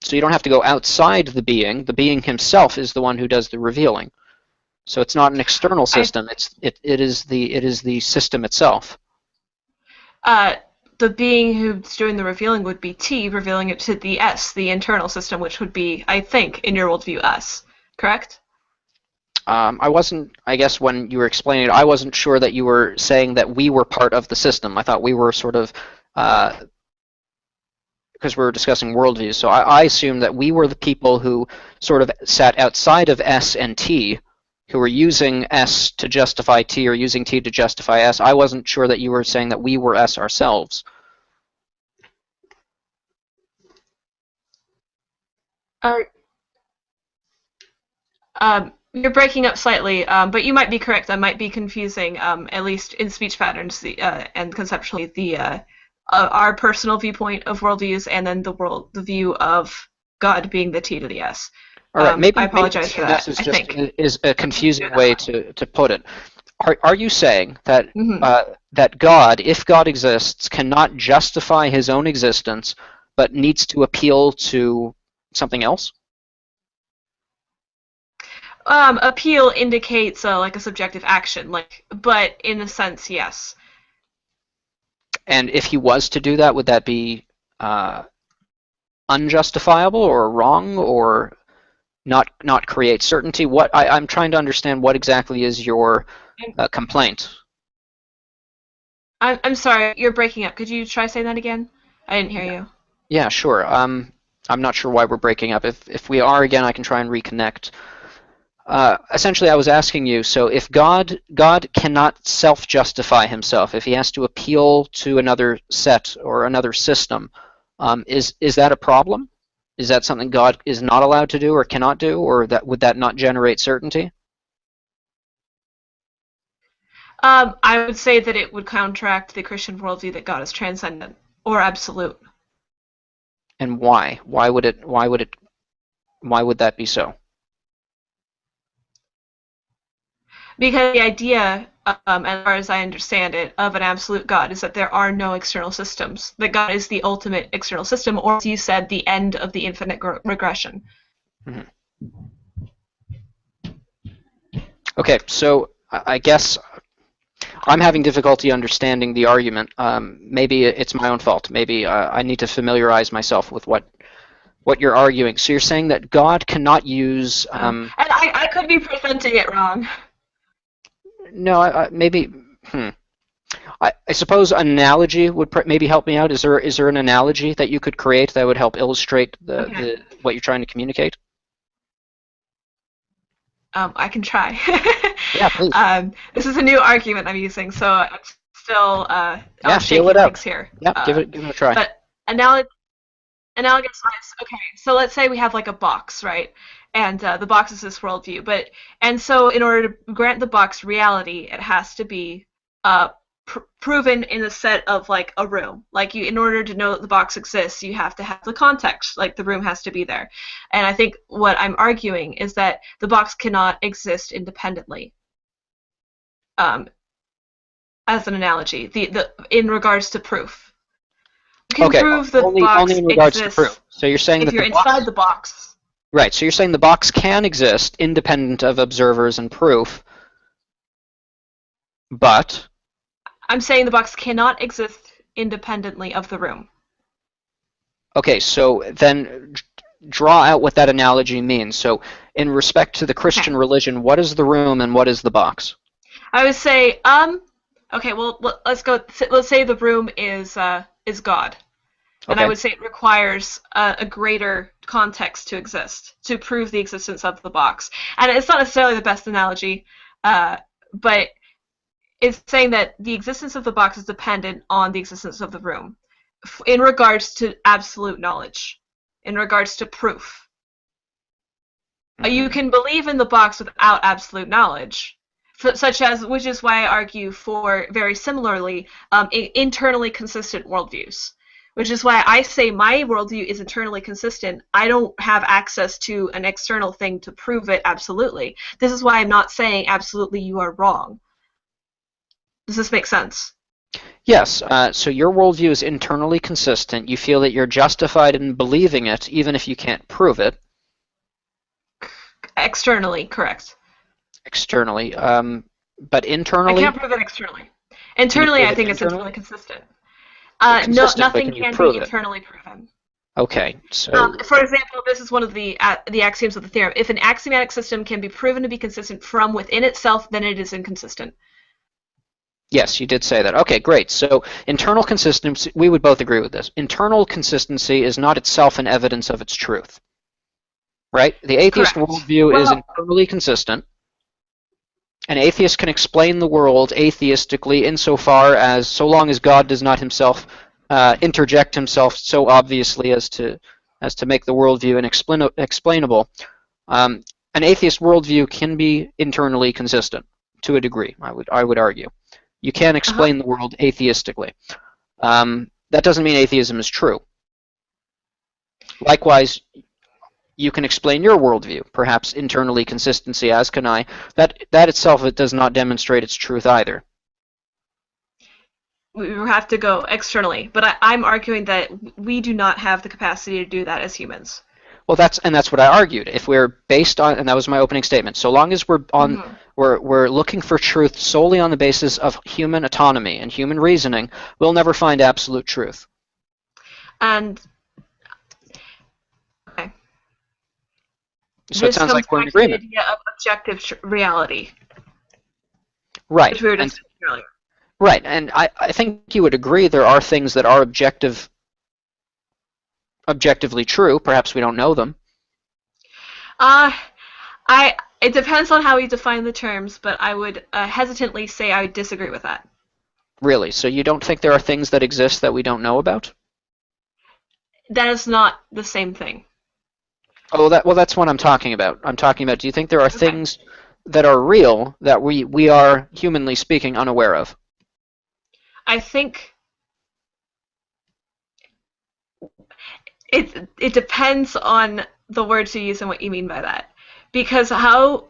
So you don't have to go outside the being. The being himself is the one who does the revealing. So it's not an external system. It is the system itself. The being who's doing the revealing would be T, revealing it to the S, the internal system, which would be, I think, in your worldview, us. Correct? I guess when you were explaining it, I wasn't sure that you were saying that we were part of the system. I thought we were sort of, because we were discussing worldviews, so I assumed that we were the people who sort of sat outside of S and T, who were using S to justify T or using T to justify S. I wasn't sure that you were saying that we were S ourselves. You're breaking up slightly, but you might be correct. I might be confusing, at least in speech patterns and conceptually, our personal viewpoint of worldviews, and then the view of God being the T to the S. All right, I apologize for that. this is I just think. is a confusing way to put it. Are you saying that Hmm. that God, if God exists, cannot justify his own existence, but needs to appeal to something else? Appeal indicates like a subjective action, but in a sense, yes. And if he was to do that, would that be uh, unjustifiable or wrong or not create certainty? I'm trying to understand what exactly is your complaint. I'm sorry, you're breaking up. Could you try saying that again? I didn't hear you. Yeah, sure. I'm not sure why we're breaking up. If we are again, I can try and reconnect. Essentially, I was asking you, so if God cannot self-justify himself, if he has to appeal to another set or another system, is that a problem? Is that something God is not allowed to do or cannot do, or would that not generate certainty? I would say that it would counteract the Christian worldview that God is transcendent or absolute. And why? Why would that be so? Because the idea, as far as I understand it, of an absolute God is that there are no external systems. That God is the ultimate external system, or as you said, the end of the infinite regression. Mhm. Okay, so I guess I'm having difficulty understanding the argument. Maybe it's my own fault. Maybe I need to familiarize myself with what you're arguing. So you're saying that God cannot use. And I could be presenting it wrong. No, maybe. I suppose an analogy would maybe help me out. Is there an analogy that you could create that would help illustrate what you're trying to communicate? I can try. Yeah, please. This is a new argument I'm using, so I'm still feel it out. things here. Yeah, give it a try. But analogous lines. Okay, so let's say we have like a box, right? And the box is this worldview, and so in order to grant the box reality, it has to be proven in the set of like a room. Like in order to know that the box exists, you have to have the context. Like the room has to be there. And I think what I'm arguing is that the box cannot exist independently. As an analogy, the in regards to proof, you can prove that the box only in regards exists to proof. So you're saying if you're inside the box. Right. So you're saying the box can exist independent of observers and proof, but I'm saying the box cannot exist independently of the room. Okay, so then draw out what that analogy means. So in respect to the Christian religion, what is the room and what is the box? I would say, okay, well, let's go. Let's say the room is God, and I would say it requires a greater context to exist to prove the existence of the box. And it's not necessarily the best analogy, but it's saying that the existence of the box is dependent on the existence of the room, in regards to absolute knowledge, in regards to proof. You can believe in the box without absolute knowledge. Which is why I argue for, very similarly, internally consistent worldviews. Which is why I say my worldview is internally consistent. I don't have access to an external thing to prove it absolutely. This is why I'm not saying absolutely you are wrong. Does this make sense? Yes. So your worldview is internally consistent. You feel that you're justified in believing it, even if you can't prove it. Externally, correct. Externally, but internally? I can't prove it externally. Internally, I think it's internally consistent. No, nothing can be internally proven. Okay, so for example, this is one of the axioms of the theorem. If an axiomatic system can be proven to be consistent from within itself, then it is inconsistent. Yes, you did say that. Okay, great. So internal consistency, we would both agree with this. Internal consistency is not itself an evidence of its truth. Right? The atheist worldview is internally consistent. An atheist can explain the world atheistically insofar as, so long as God does not himself interject himself so obviously as to make the worldview inexplainable. An atheist worldview can be internally consistent to a degree, I would argue. You can explain the world atheistically. That doesn't mean atheism is true. Likewise, you can explain your worldview, perhaps internally consistency, as can I. That itself, it does not demonstrate its truth either. We have to go externally, but I'm arguing that we do not have the capacity to do that as humans. Well, that's what I argued. If we're based on, and that was my opening statement, so long as we're on, we're looking for truth solely on the basis of human autonomy and human reasoning, we'll never find absolute truth. And okay. So it sounds like we're in agreement. This comes back to the idea of objective reality. Right. Which we were discussing earlier. Right, and I think you would agree there are things that are objectively true. Perhaps we don't know them. It depends on how we define the terms, but I would hesitantly say I would disagree with that. Really? So you don't think there are things that exist that we don't know about? That is not the same thing. Oh, that's what I'm talking about. I'm talking about, do you think there are things that are real that we are, humanly speaking, unaware of? I think it depends on the words you use and what you mean by that. Because on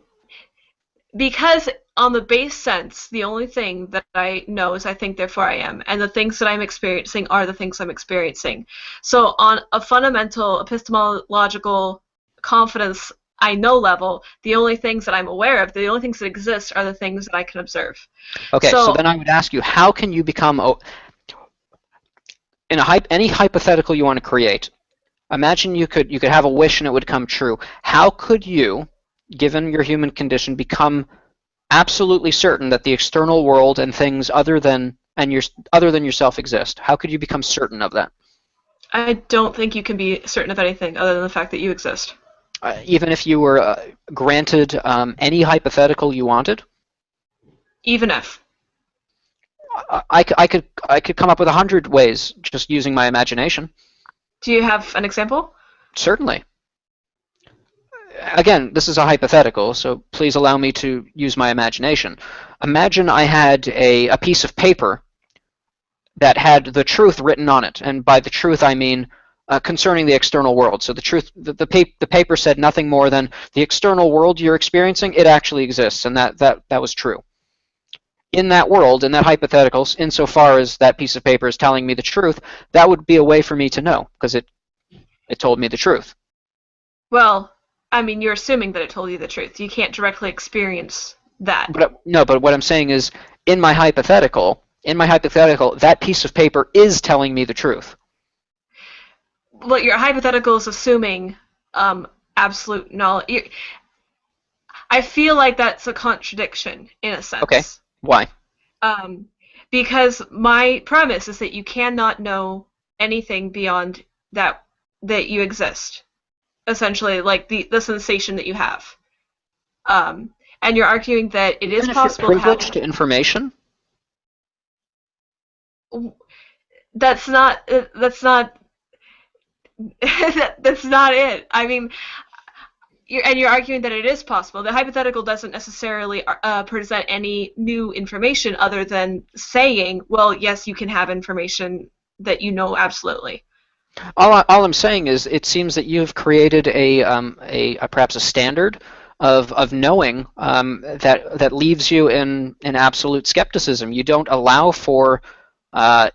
the base sense, the only thing that I know is I think, therefore I am. And the things that I'm experiencing are the things I'm experiencing. So on a fundamental epistemological confidence I know level, the only things that I'm aware of, the only things that exist are the things that I can observe. Okay, so then I would ask you, how can you become, in any hypothetical you want to create, imagine you could have a wish and it would come true. How could you, given your human condition, become absolutely certain that the external world and things other than yourself exist? How could you become certain of that? I don't think you can be certain of anything other than the fact that you exist. Even if you were granted any hypothetical you wanted? Even if. I could come up with 100 ways just using my imagination. Do you have an example? Certainly. Again, this is a hypothetical, so please allow me to use my imagination. Imagine I had a piece of paper that had the truth written on it, and by the truth I mean concerning the external world. So the truth, the paper said nothing more than the external world you're experiencing, it actually exists, and that was true. In that world, in that hypothetical, insofar as that piece of paper is telling me the truth, that would be a way for me to know, because it told me the truth. Well, I mean, you're assuming that it told you the truth. You can't directly experience that. But what I'm saying is, in my hypothetical, that piece of paper is telling me the truth. Well, your hypothetical is assuming absolute knowledge. I feel like that's a contradiction, in a sense. Okay. Why? Because my premise is that you cannot know anything beyond that you exist. Essentially, like the sensation that you have. And you're arguing that it is possible to have... privilege to information? That's not that's not it. I mean, you're arguing that it is possible. The hypothetical doesn't necessarily present any new information other than saying, well, yes, you can have information that you know absolutely. All I'm saying is, it seems that you've created perhaps a standard of knowing that leaves you in absolute skepticism. You don't allow for,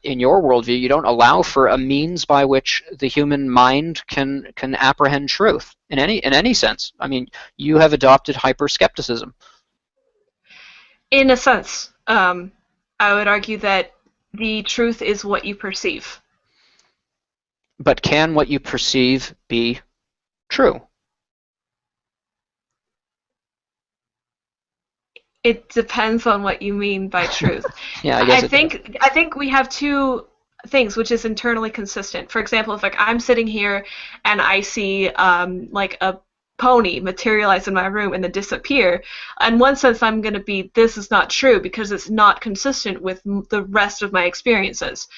in your worldview, you don't allow for a means by which the human mind can apprehend truth in any sense. I mean, you have adopted hyper-skepticism. In a sense, I would argue that the truth is what you perceive. But can what you perceive be true? It depends on what you mean by truth. Yeah, I guess I think we have two things, which is internally consistent. For example, if I'm sitting here and I see like a pony materialize in my room and then disappear, in one sense I'm going to be, this is not true because it's not consistent with the rest of my experiences,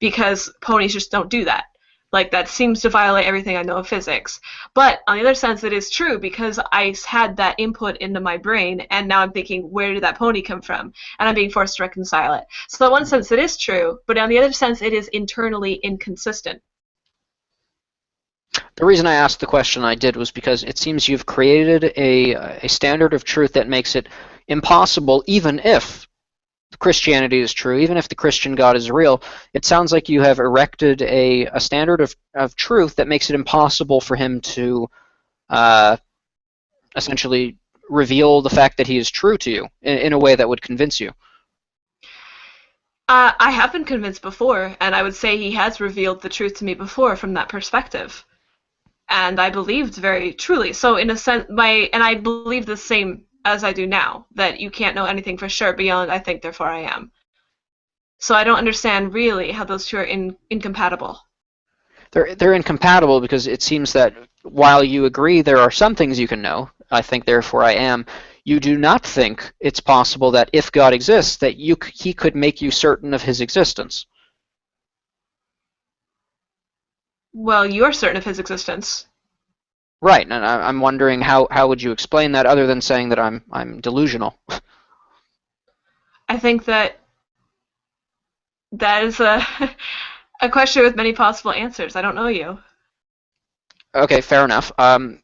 because ponies just don't do that. Like, that seems to violate everything I know of physics. But on the other sense, it is true because I had that input into my brain, and now I'm thinking, where did that pony come from? And I'm being forced to reconcile it. So in one sense, it is true, but on the other sense, it is internally inconsistent. The reason I asked the question I did was because it seems you've created a standard of truth that makes it impossible, even if Christianity is true, even if the Christian God is real. It sounds like you have erected a standard of truth that makes it impossible for him to essentially reveal the fact that he is true to you in a way that would convince you. I have been convinced before, and I would say he has revealed the truth to me before from that perspective. And I believed very truly. So in a sense, and I believe the same as I do now, that you can't know anything for sure beyond I think, therefore I am. So I don't understand really how those two are incompatible. They're incompatible because it seems that while you agree there are some things you can know, I think, therefore I am, you do not think it's possible that if God exists, that he could make you certain of his existence. Well, you're certain of his existence. Right, and I'm wondering how would you explain that other than saying that I'm delusional? I think that is a a question with many possible answers. I don't know you. Okay, fair enough. I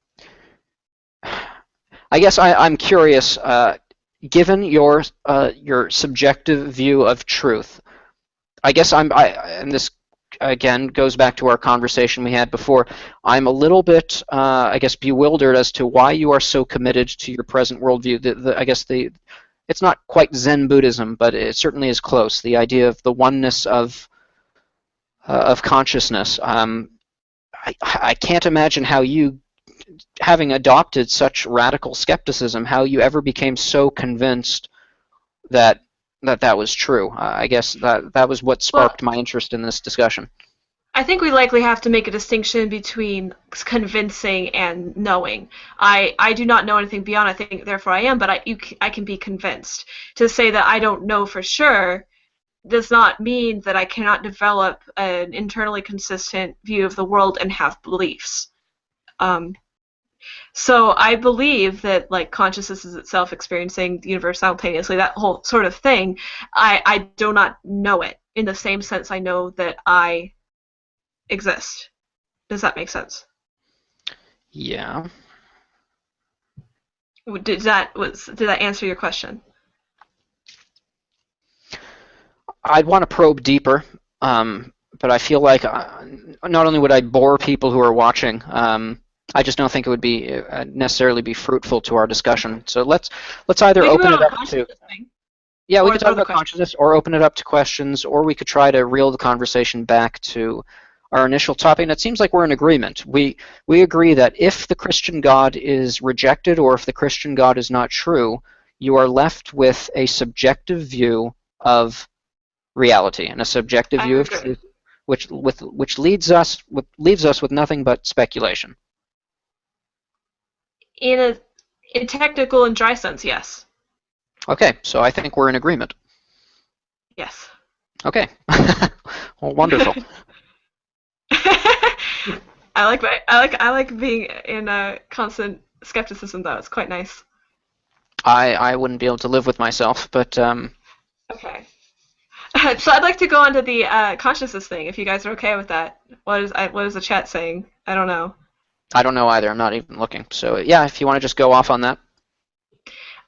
guess I'm curious. Given your subjective view of truth, I guess and this again goes back to our conversation we had before. I'm a little bit, I guess, bewildered as to why you are so committed to your present worldview. I guess it's not quite Zen Buddhism, but it certainly is close. The idea of the oneness of consciousness. I can't imagine how you, having adopted such radical skepticism, how you ever became so convinced that was true. I guess that was what sparked my interest in this discussion. I think we likely have to make a distinction between convincing and knowing. I do not know anything beyond I think, therefore I am, but I can be convinced. To say that I don't know for sure does not mean that I cannot develop an internally consistent view of the world and have beliefs. So I believe that like consciousness is itself experiencing the universe simultaneously, that whole sort of thing. I do not know it in the same sense I know that I exist. Does that make sense? Yeah. Did that answer your question? I'd want to probe deeper, but I feel like not only would I bore people who are watching, I just don't think it would be necessarily be fruitful to our discussion. So let's either open it up to we could talk about consciousness, or open it up to questions, or we could try to reel the conversation back to our initial topic. And it seems like we're in agreement. We agree that if the Christian God is rejected, or if the Christian God is not true, you are left with a subjective view of reality and a subjective view of truth, which leaves us with nothing but speculation. In technical and dry sense, yes. Okay, so I think we're in agreement. Yes. Okay. Well, wonderful. I like being in a constant skepticism, though. It's quite nice. I wouldn't be able to live with myself, but Okay. So I'd like to go on to the consciousness thing, if you guys are okay with that. What is the chat saying? I don't know. I don't know either. I'm not even looking. So yeah, if you want to just go off on that.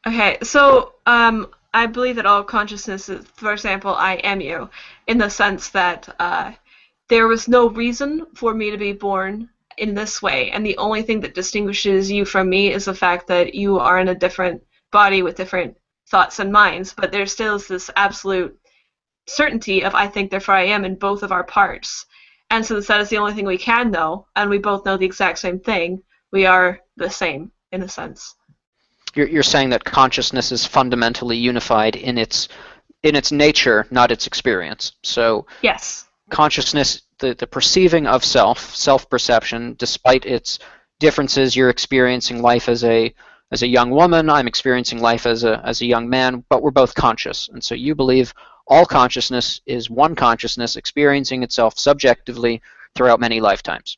Okay, so I believe that all consciousness is, for example, I am you, in the sense that there was no reason for me to be born in this way, and the only thing that distinguishes you from me is the fact that you are in a different body with different thoughts and minds, but there still is this absolute certainty of I think, therefore I am in both of our parts. And since that is the only thing we can know, and we both know the exact same thing, we are the same, in a sense. You're saying that consciousness is fundamentally unified in its nature, not its experience. So yes, consciousness, the perceiving of self-perception, despite its differences, you're experiencing life as a young woman, I'm experiencing life as a young man, but we're both conscious. And so you believe all consciousness is one consciousness experiencing itself subjectively throughout many lifetimes.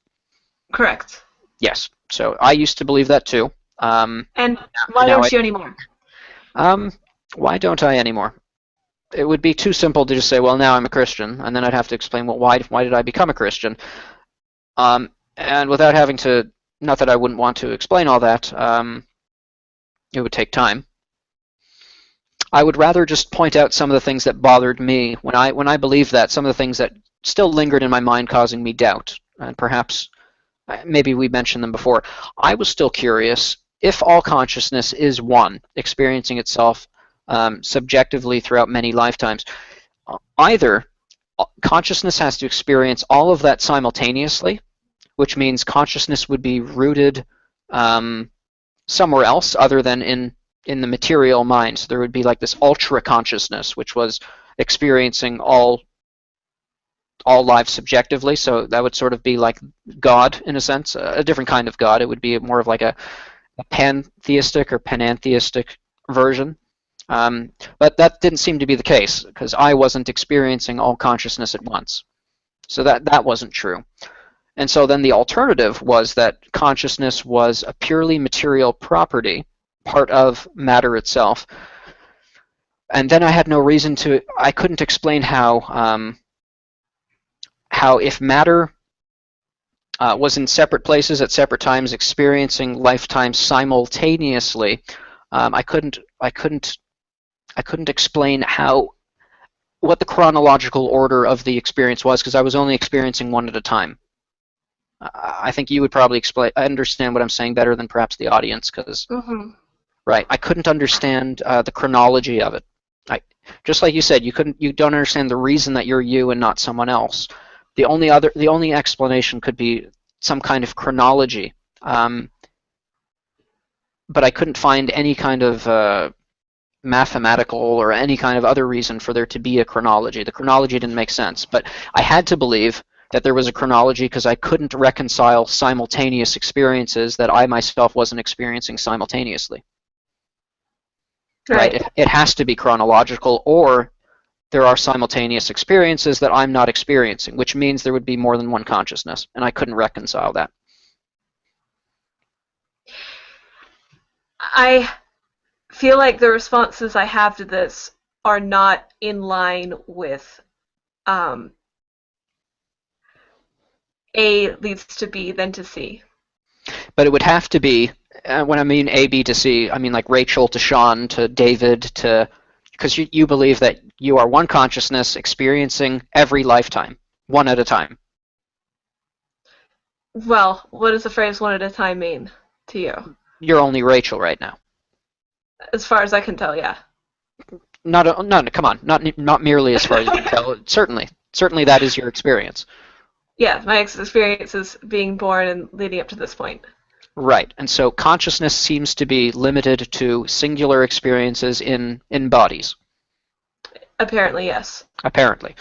Correct. Yes. So I used to believe that too. And why don't you anymore? Why don't I anymore? It would be too simple to just say, well, now I'm a Christian, and then I'd have to explain, well, why did I become a Christian? And without having to, not that I wouldn't want to explain all that, it would take time. I would rather just point out some of the things that bothered me when I believed that, some of the things that still lingered in my mind causing me doubt. And perhaps, maybe we mentioned them before. I was still curious if all consciousness is one, experiencing itself subjectively throughout many lifetimes. Either consciousness has to experience all of that simultaneously, which means consciousness would be rooted somewhere else other than in the material mind. So there would be like this ultra consciousness, which was experiencing all life subjectively. So that would sort of be like God in a sense, a different kind of God. It would be more of like a pantheistic or panentheistic version. But that didn't seem to be the case because I wasn't experiencing all consciousness at once. So that wasn't true. And so then the alternative was that consciousness was a purely material property, part of matter itself. And then I had no reason to, I couldn't explain how if matter was in separate places at separate times, experiencing lifetimes simultaneously, I couldn't explain what the chronological order of the experience was because I was only experiencing one at a time. I think you would probably understand what I'm saying better than perhaps the audience, because right, I couldn't understand the chronology of it. Just like you said, you don't understand the reason that you're you and not someone else. The only explanation could be some kind of chronology, but I couldn't find any kind of mathematical or any kind of other reason for there to be a chronology. The chronology didn't make sense, but I had to believe that there was a chronology because I couldn't reconcile simultaneous experiences that I myself wasn't experiencing simultaneously. Right? It has to be chronological, or there are simultaneous experiences that I'm not experiencing, which means there would be more than one consciousness, and I couldn't reconcile that. I feel like the responses I have to this are not in line with A leads to B, then to C. But it would have to be, when I mean A, B to C, I mean like Rachel to Sean to David to, because you believe that you are one consciousness experiencing every lifetime, one at a time. Well, what does the phrase one at a time mean to you? You're only Rachel right now. As far as I can tell, yeah. No, come on, not merely as far as you can tell. Certainly that is your experience. Yeah, my experience is being born and leading up to this point. Right, and so consciousness seems to be limited to singular experiences in bodies. Apparently, yes. Apparently.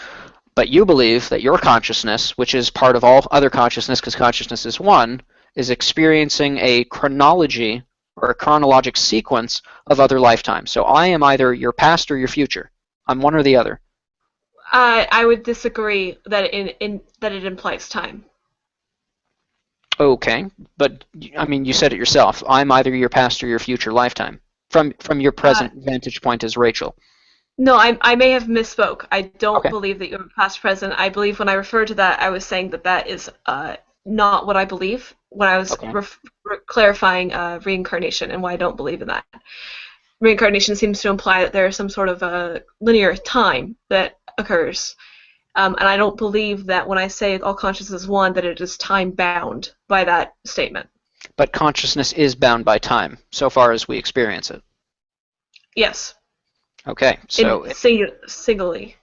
But you believe that your consciousness, which is part of all other consciousness because consciousness is one, is experiencing a chronology or a chronologic sequence of other lifetimes. So I am either your past or your future. I'm one or the other. I would disagree that that it implies time. Okay, but I mean, you said it yourself. I'm either your past or your future lifetime from your present vantage point as Rachel. No, I may have misspoke. I don't Okay. believe that you're past present. I believe when I referred to that, I was saying that is not what I believe when I was clarifying reincarnation and why I don't believe in that. Reincarnation seems to imply that there is some sort of a linear time that occurs. And I don't believe that when I say all consciousness is one, that it is time-bound by that statement. But consciousness is bound by time, so far as we experience it. Yes. Okay, so... Singly.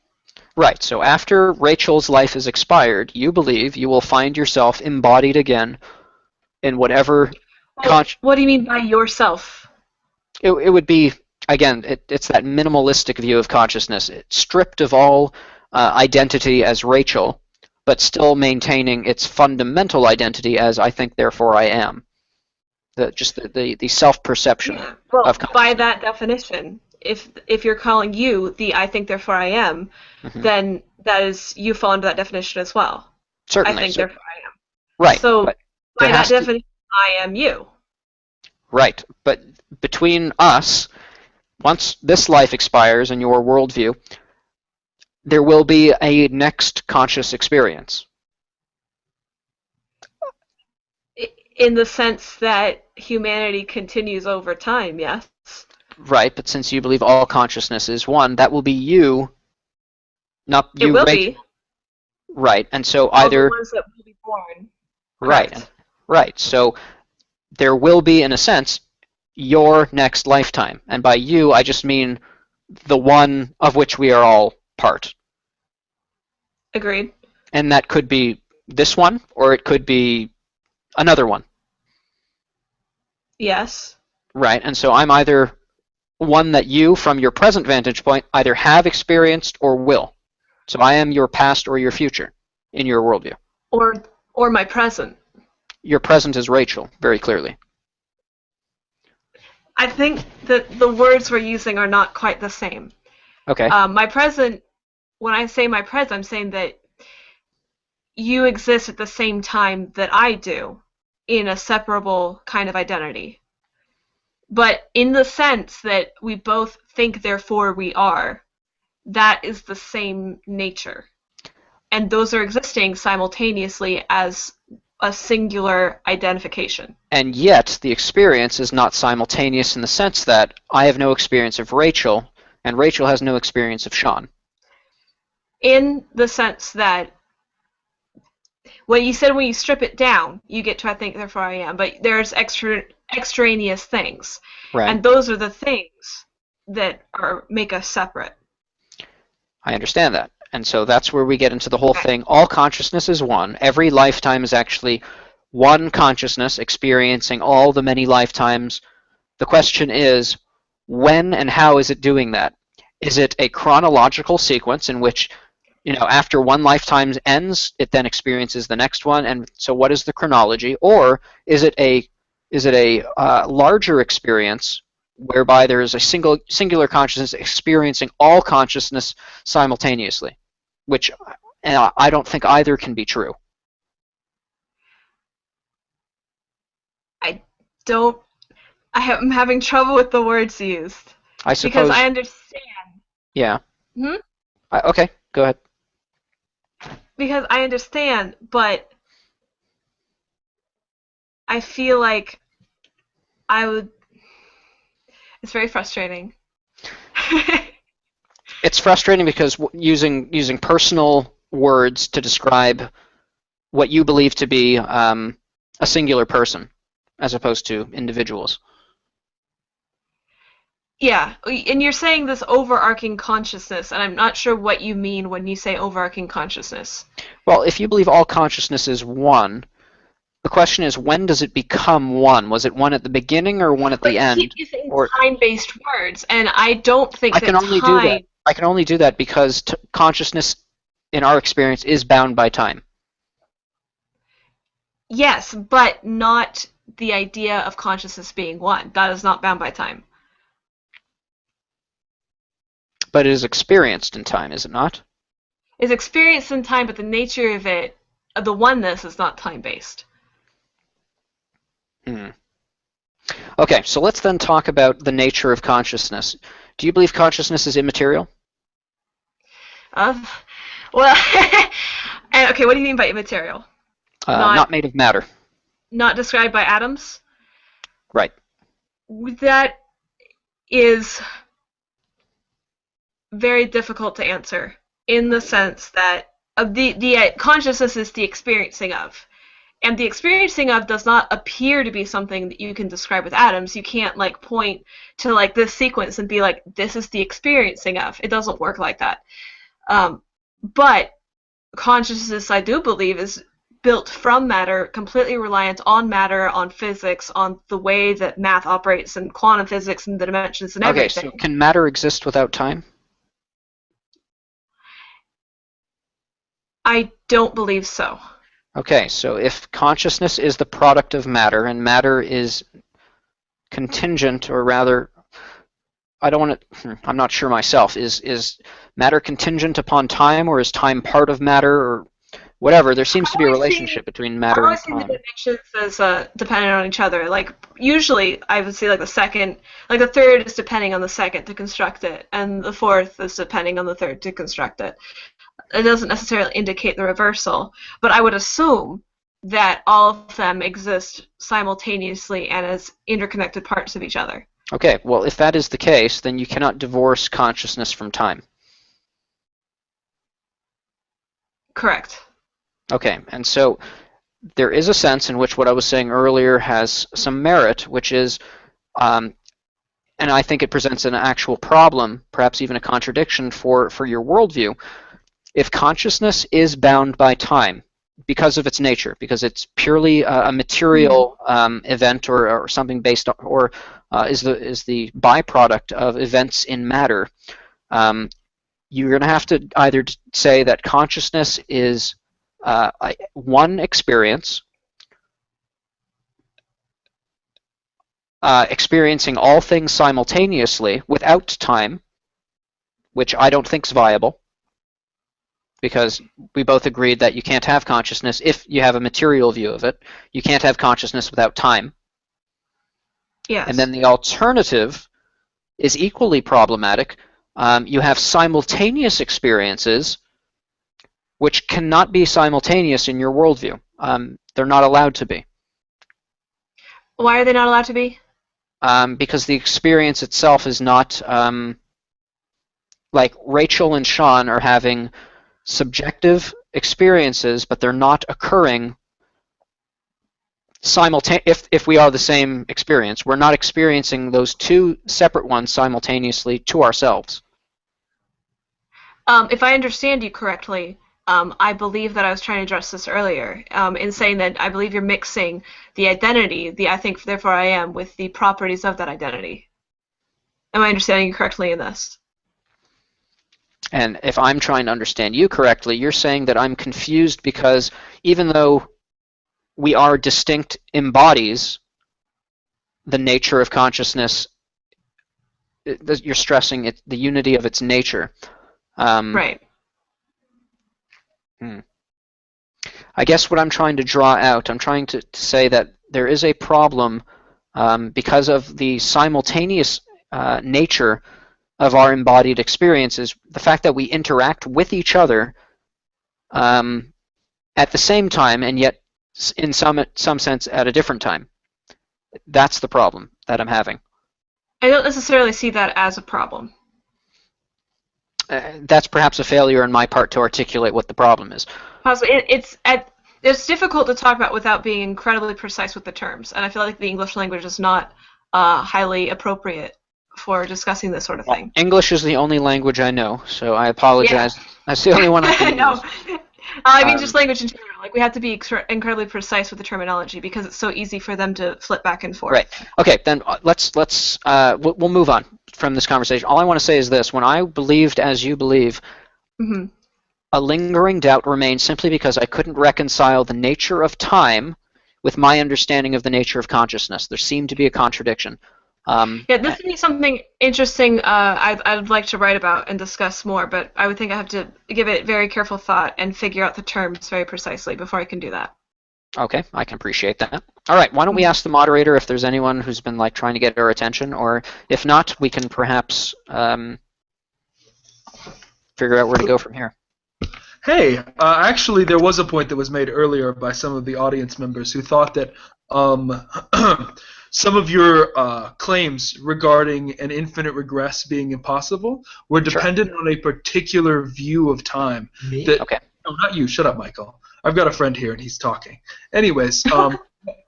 Right, so after Rachel's life is expired, you believe you will find yourself embodied again in whatever... What do you mean by yourself? It would be, again, it's that minimalistic view of consciousness. It's stripped of all identity as Rachel, but still maintaining its fundamental identity as I think, therefore I am. The self-perception of consciousness. By that definition, if you're calling you the I think, therefore I am, then that is, you fall into that definition as well. Certainly. I think, therefore I am. Right. So by that definition, I am you. Right, but between us, once this life expires in your worldview, there will be a next conscious experience. In the sense that humanity continues over time, yes. Right, but since you believe all consciousness is one, that will be you, not It you, will Rachel. be. Right, and so All the either ones that will be born. right, Correct. right. So there will be, in a sense, your next lifetime, and by you, I just mean the one of which we are all part, Agreed. and that could be this one, or it could be another one. Yes. Right, and so I'm either one that you, from your present vantage point, either have experienced or will. So I am your past or your future in your worldview. Or my present. Your present is Rachel, very clearly. I think that the words we're using are not quite the same. Okay. My present, when I say my present, I'm saying that you exist at the same time that I do in a separable kind of identity. But in the sense that we both think, therefore we are, that is the same nature. And those are existing simultaneously as a singular identification. And yet, the experience is not simultaneous in the sense that I have no experience of Rachel, and Rachel has no experience of Sean. In the sense that when you strip it down, you get to I think, therefore I am, but there's extraneous things. Right. And those are the things that make us separate. I understand that. And so that's where we get into the whole thing. All consciousness is one. Every lifetime is actually one consciousness experiencing all the many lifetimes. The question is, when and how is it doing that? Is it a chronological sequence in which, after one lifetime ends, it then experiences the next one? And so what is the chronology? Or is it a larger experience whereby there is a singular consciousness experiencing all consciousness simultaneously, which I don't think either can be true. I'm having trouble with the words used. I suppose. Because I understand. Yeah. Hmm? Okay, go ahead. Because I understand, but I feel like it's very frustrating. It's frustrating because using personal words to describe what you believe to be a singular person, as opposed to individuals. Yeah, and you're saying this overarching consciousness, and I'm not sure what you mean when you say overarching consciousness. Well, if you believe all consciousness is one, the question is, when does it become one? Was it one at the beginning or one at the end? Keep using time-based words, and I don't think I can only do that because consciousness, in our experience, is bound by time. Yes, but not the idea of consciousness being one. That is not bound by time. But it is experienced in time, is it not? It's experienced in time, but the nature of it, the oneness, is not time-based. Okay, so let's then talk about the nature of consciousness. Do you believe consciousness is immaterial? Well, and okay, what do you mean by immaterial? Not made of matter. Not described by atoms? Right. That is very difficult to answer in the sense that the consciousness is the experiencing of. And the experiencing of does not appear to be something that you can describe with atoms. You can't point to this sequence and be like, this is the experiencing of. It doesn't work like that. But consciousness, I do believe, is built from matter, completely reliant on matter, on physics, on the way that math operates, and quantum physics, and the dimensions and everything. Okay, so can matter exist without time? I don't believe so. Okay, so if consciousness is the product of matter, and matter is contingent, or rather, I'm not sure myself, is matter contingent upon time, or is time part of matter, or whatever? There seems to be a relationship between matter and time. I always see the dimensions as dependent on each other. Usually, I would say the third is depending on the second to construct it, and the fourth is depending on the third to construct it. It doesn't necessarily indicate the reversal, but I would assume that all of them exist simultaneously and as interconnected parts of each other. Okay, well, if that is the case, then you cannot divorce consciousness from time. Correct. Okay, and so there is a sense in which what I was saying earlier has some merit, which is, and I think it presents an actual problem, perhaps even a contradiction for your worldview. If consciousness is bound by time because of its nature, because it's purely a material event or something based on, or is the byproduct of events in matter, you're going to have to either say that consciousness is one experience, experiencing all things simultaneously without time, which I don't think is viable, because we both agreed that you can't have consciousness if you have a material view of it. You can't have consciousness without time. Yes. And then the alternative is equally problematic. You have simultaneous experiences which cannot be simultaneous in your worldview. They're not allowed to be. Why are they not allowed to be? Because the experience itself is not, like Rachel and Sean are having subjective experiences, but they're not occurring if we are the same experience. We're not experiencing those two separate ones simultaneously to ourselves. If I understand you correctly, I believe that I was trying to address this earlier in saying that I believe you're mixing the identity, the I think, therefore I am, with the properties of that identity. Am I understanding you correctly in this? And if I'm trying to understand you correctly, you're saying that I'm confused because even though we are distinct embodies, the nature of consciousness, you're stressing the unity of its nature. Right. I guess what I'm trying to draw out, I'm trying to say that there is a problem because of the simultaneous nature of our embodied experiences, the fact that we interact with each other at the same time and yet in some sense at a different time. That's the problem that I'm having. I don't necessarily see that as a problem. That's perhaps a failure on my part to articulate what the problem is. Possibly. It's difficult to talk about without being incredibly precise with the terms, and I feel like the English language is not highly appropriate for discussing this sort of thing. English is the only language I know, so I apologize. Yeah. That's the only one I can No. I mean, just language in general. Like, we have to be incredibly precise with the terminology because it's so easy for them to flip back and forth. Right. Okay, then we'll move on from this conversation. All I want to say is this. When I believed as you believe, a lingering doubt remained simply because I couldn't reconcile the nature of time with my understanding of the nature of consciousness. There seemed to be a contradiction. Yeah, this would be something interesting I'd like to write about and discuss more, but I would think I have to give it very careful thought and figure out the terms very precisely before I can do that. Okay, I can appreciate that. All right, why don't we ask the moderator if there's anyone who's been trying to get our attention, or if not, we can perhaps figure out where to go from here. Hey, actually, there was a point that was made earlier by some of the audience members who thought that some of your claims regarding an infinite regress being impossible were dependent on a particular view of time. Me? Okay. No, not you. Shut up, Michael. I've got a friend here, and he's talking. Anyways,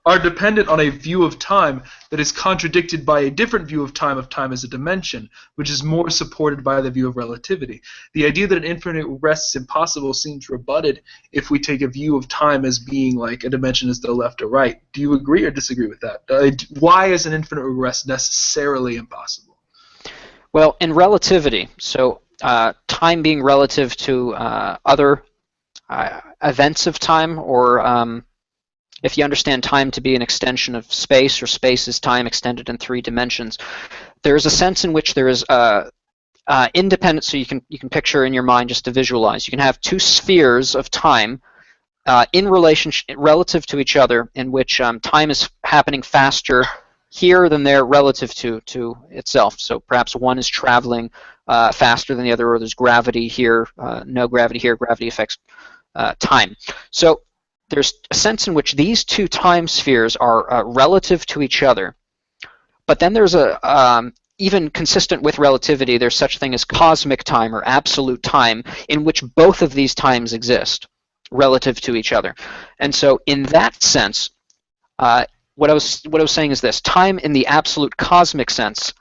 are dependent on a view of time that is contradicted by a different view of time as a dimension, which is more supported by the view of relativity. The idea that an infinite regress is impossible seems rebutted if we take a view of time as being like a dimension is to the left or right. Do you agree or disagree with that? Why is an infinite regress necessarily impossible? Well, in relativity, so time being relative to other events of time, or if you understand time to be an extension of space, or space is time extended in 3 dimensions, there is a sense in which there is independent. So you can picture in your mind, just to visualize, you can have 2 spheres of time in relationship relative to each other, in which time is happening faster here than there relative to itself. So perhaps one is traveling faster than the other, or there's gravity here, no gravity here, gravity affects time. So there's a sense in which these two time spheres are relative to each other. But then there's even consistent with relativity, there's such a thing as cosmic time or absolute time, in which both of these times exist relative to each other. And so in that sense, what I was saying is this: time in the absolute cosmic sense,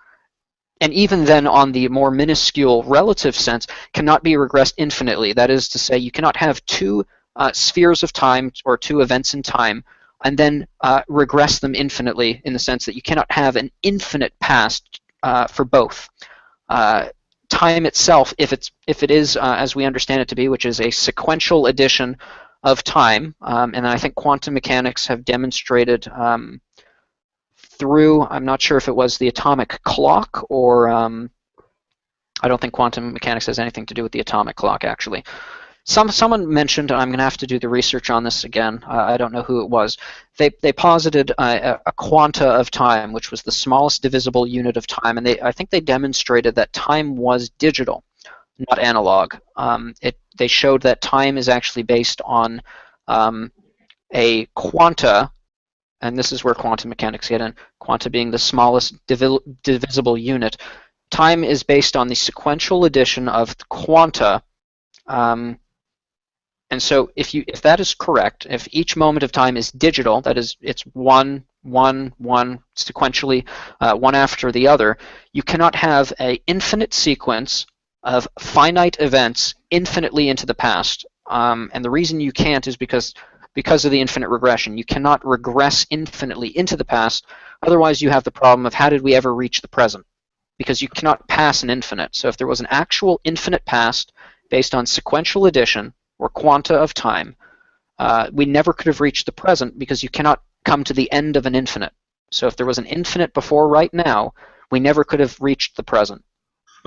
and even then on the more minuscule relative sense, cannot be regressed infinitely. That is to say, you cannot have two spheres of time or two events in time and then regress them infinitely, in the sense that you cannot have an infinite past for both. Time itself, if it is as we understand it to be, which is a sequential addition of time, and I think quantum mechanics have demonstrated through, I'm not sure if it was the atomic clock or I don't think quantum mechanics has anything to do with the atomic clock, actually. Someone mentioned, and I'm going to have to do the research on this again, I don't know who it was, they posited a quanta of time, which was the smallest divisible unit of time, and I think they demonstrated that time was digital, not analog. They showed that time is actually based on a quanta, and this is where quantum mechanics get in, quanta being the smallest divisible unit. Time is based on the sequential addition of the quanta. And so if that is correct, if each moment of time is digital, that is, it's one sequentially, one after the other, you cannot have an infinite sequence of finite events infinitely into the past. And the reason you can't is because of the infinite regression. You cannot regress infinitely into the past, otherwise you have the problem of how did we ever reach the present? Because you cannot pass an infinite. So if there was an actual infinite past based on sequential addition, or quanta of time, we never could have reached the present because you cannot come to the end of an infinite. So if there was an infinite before right now, we never could have reached the present.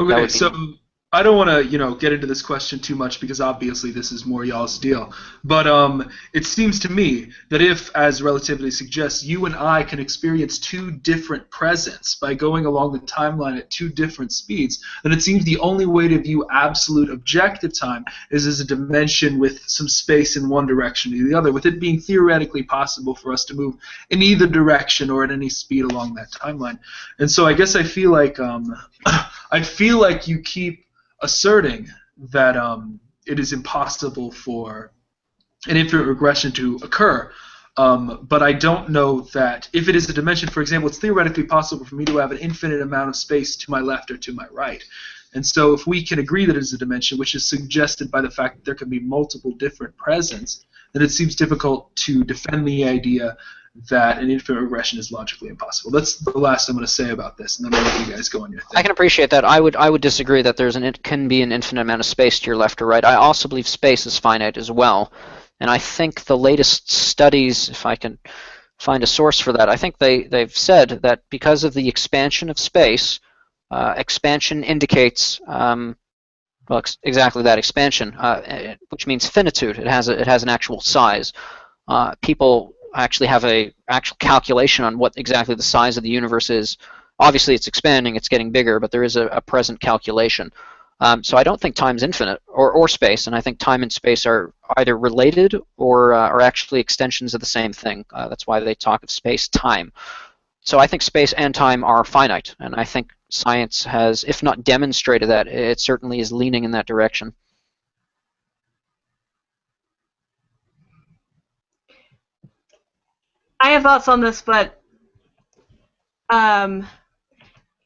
Okay, so I don't want to, get into this question too much because obviously this is more y'all's deal. But it seems to me that if, as relativity suggests, you and I can experience two different presents by going along the timeline at two different speeds, then it seems the only way to view absolute objective time is as a dimension with some space in one direction or the other, with it being theoretically possible for us to move in either direction or at any speed along that timeline. And so I guess I feel like you keep asserting that it is impossible for an infinite regression to occur, but I don't know that if it is a dimension, for example, it's theoretically possible for me to have an infinite amount of space to my left or to my right. And so if we can agree that it is a dimension, which is suggested by the fact that there can be multiple different presents, then it seems difficult to defend the idea that an infinite regression is logically impossible. That's the last I'm going to say about this, and then I'll let you guys go on your thing. I can appreciate that. I would disagree that it can be an infinite amount of space to your left or right. I also believe space is finite as well, and I think the latest studies, if I can find a source for that, I think they've said that because of the expansion of space, expansion indicates well, exactly that, expansion, which means finitude. It has an actual size. People actually have a actual calculation on what exactly the size of the universe is. Obviously it's expanding, it's getting bigger, but there is a present calculation. So I don't think time's infinite, or space, and I think time and space are either related or are actually extensions of the same thing. That's why they talk of space-time. So I think space and time are finite, and I think science has, if not demonstrated that, it certainly is leaning in that direction. I have thoughts on this, but in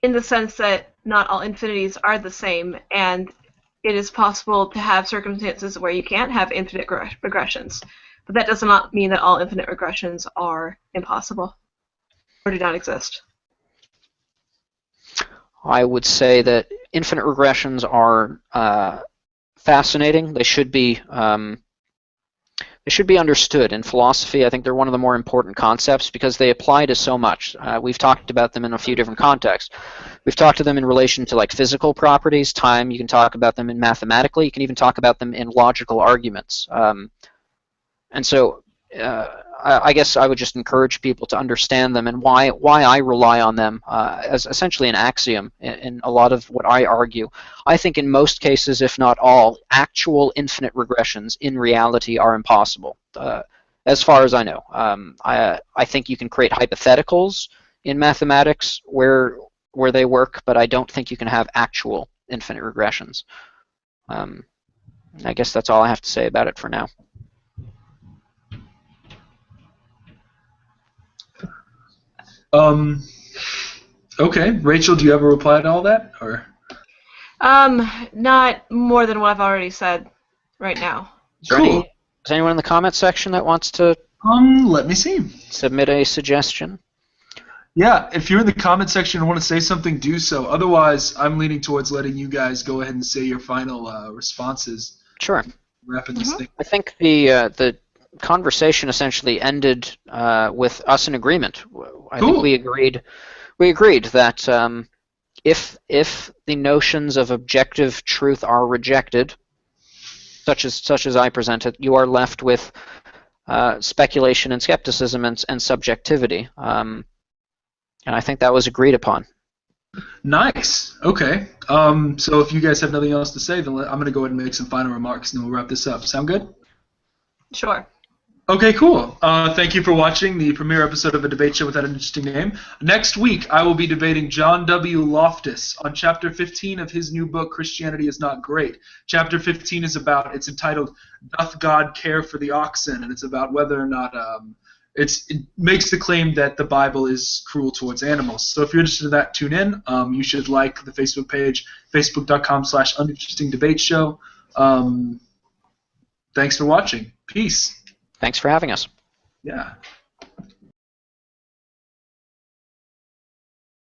the sense that not all infinities are the same, and it is possible to have circumstances where you can't have infinite regressions. But that does not mean that all infinite regressions are impossible or do not exist. I would say that infinite regressions are fascinating. They should be understood. In philosophy, I think they're one of the more important concepts because they apply to so much. We've talked about them in a few different contexts. We've talked to them in relation to like physical properties, time. You can talk about them in mathematically. You can even talk about them in logical arguments. And so I guess I would just encourage people to understand them and why I rely on them as essentially an axiom in a lot of what I argue. I think in most cases, if not all, actual infinite regressions in reality are impossible. as far as I know. I think you can create hypotheticals in mathematics where they work, but I don't think you can have actual infinite regressions. I guess that's all I have to say about it for now. Okay, Rachel, do you have a reply to all that, or? Not more than what I've already said right now. Cool. Is anyone in the comment section that wants to let me see. submit a suggestion? Yeah, if you're in the comment section and want to say something, do so. Otherwise, I'm leaning towards letting you guys go ahead and say your final responses. Sure. Wrapping this thing. I think the conversation essentially ended with us in agreement. I think we agreed that if the notions of objective truth are rejected, such as I presented, you are left with speculation and skepticism and subjectivity. And I think that was agreed upon. Nice. Okay. So if you guys have nothing else to say, then I'm going to go ahead and make some final remarks, and then we'll wrap this up. Sound good? Sure. Okay, cool. Thank you for watching the premiere episode of A Debate Show Without an Interesting Name. Next week, I will be debating John W. Loftus on Chapter 15 of his new book, Christianity is Not Great. Chapter 15 is it's entitled, Doth God Care for the Oxen? And it's about whether or not it makes the claim that the Bible is cruel towards animals. So if you're interested in that, tune in. You should like the Facebook page, facebook.com/uninterestingdebateshow. Thanks for watching. Peace. Thanks for having us. Yeah.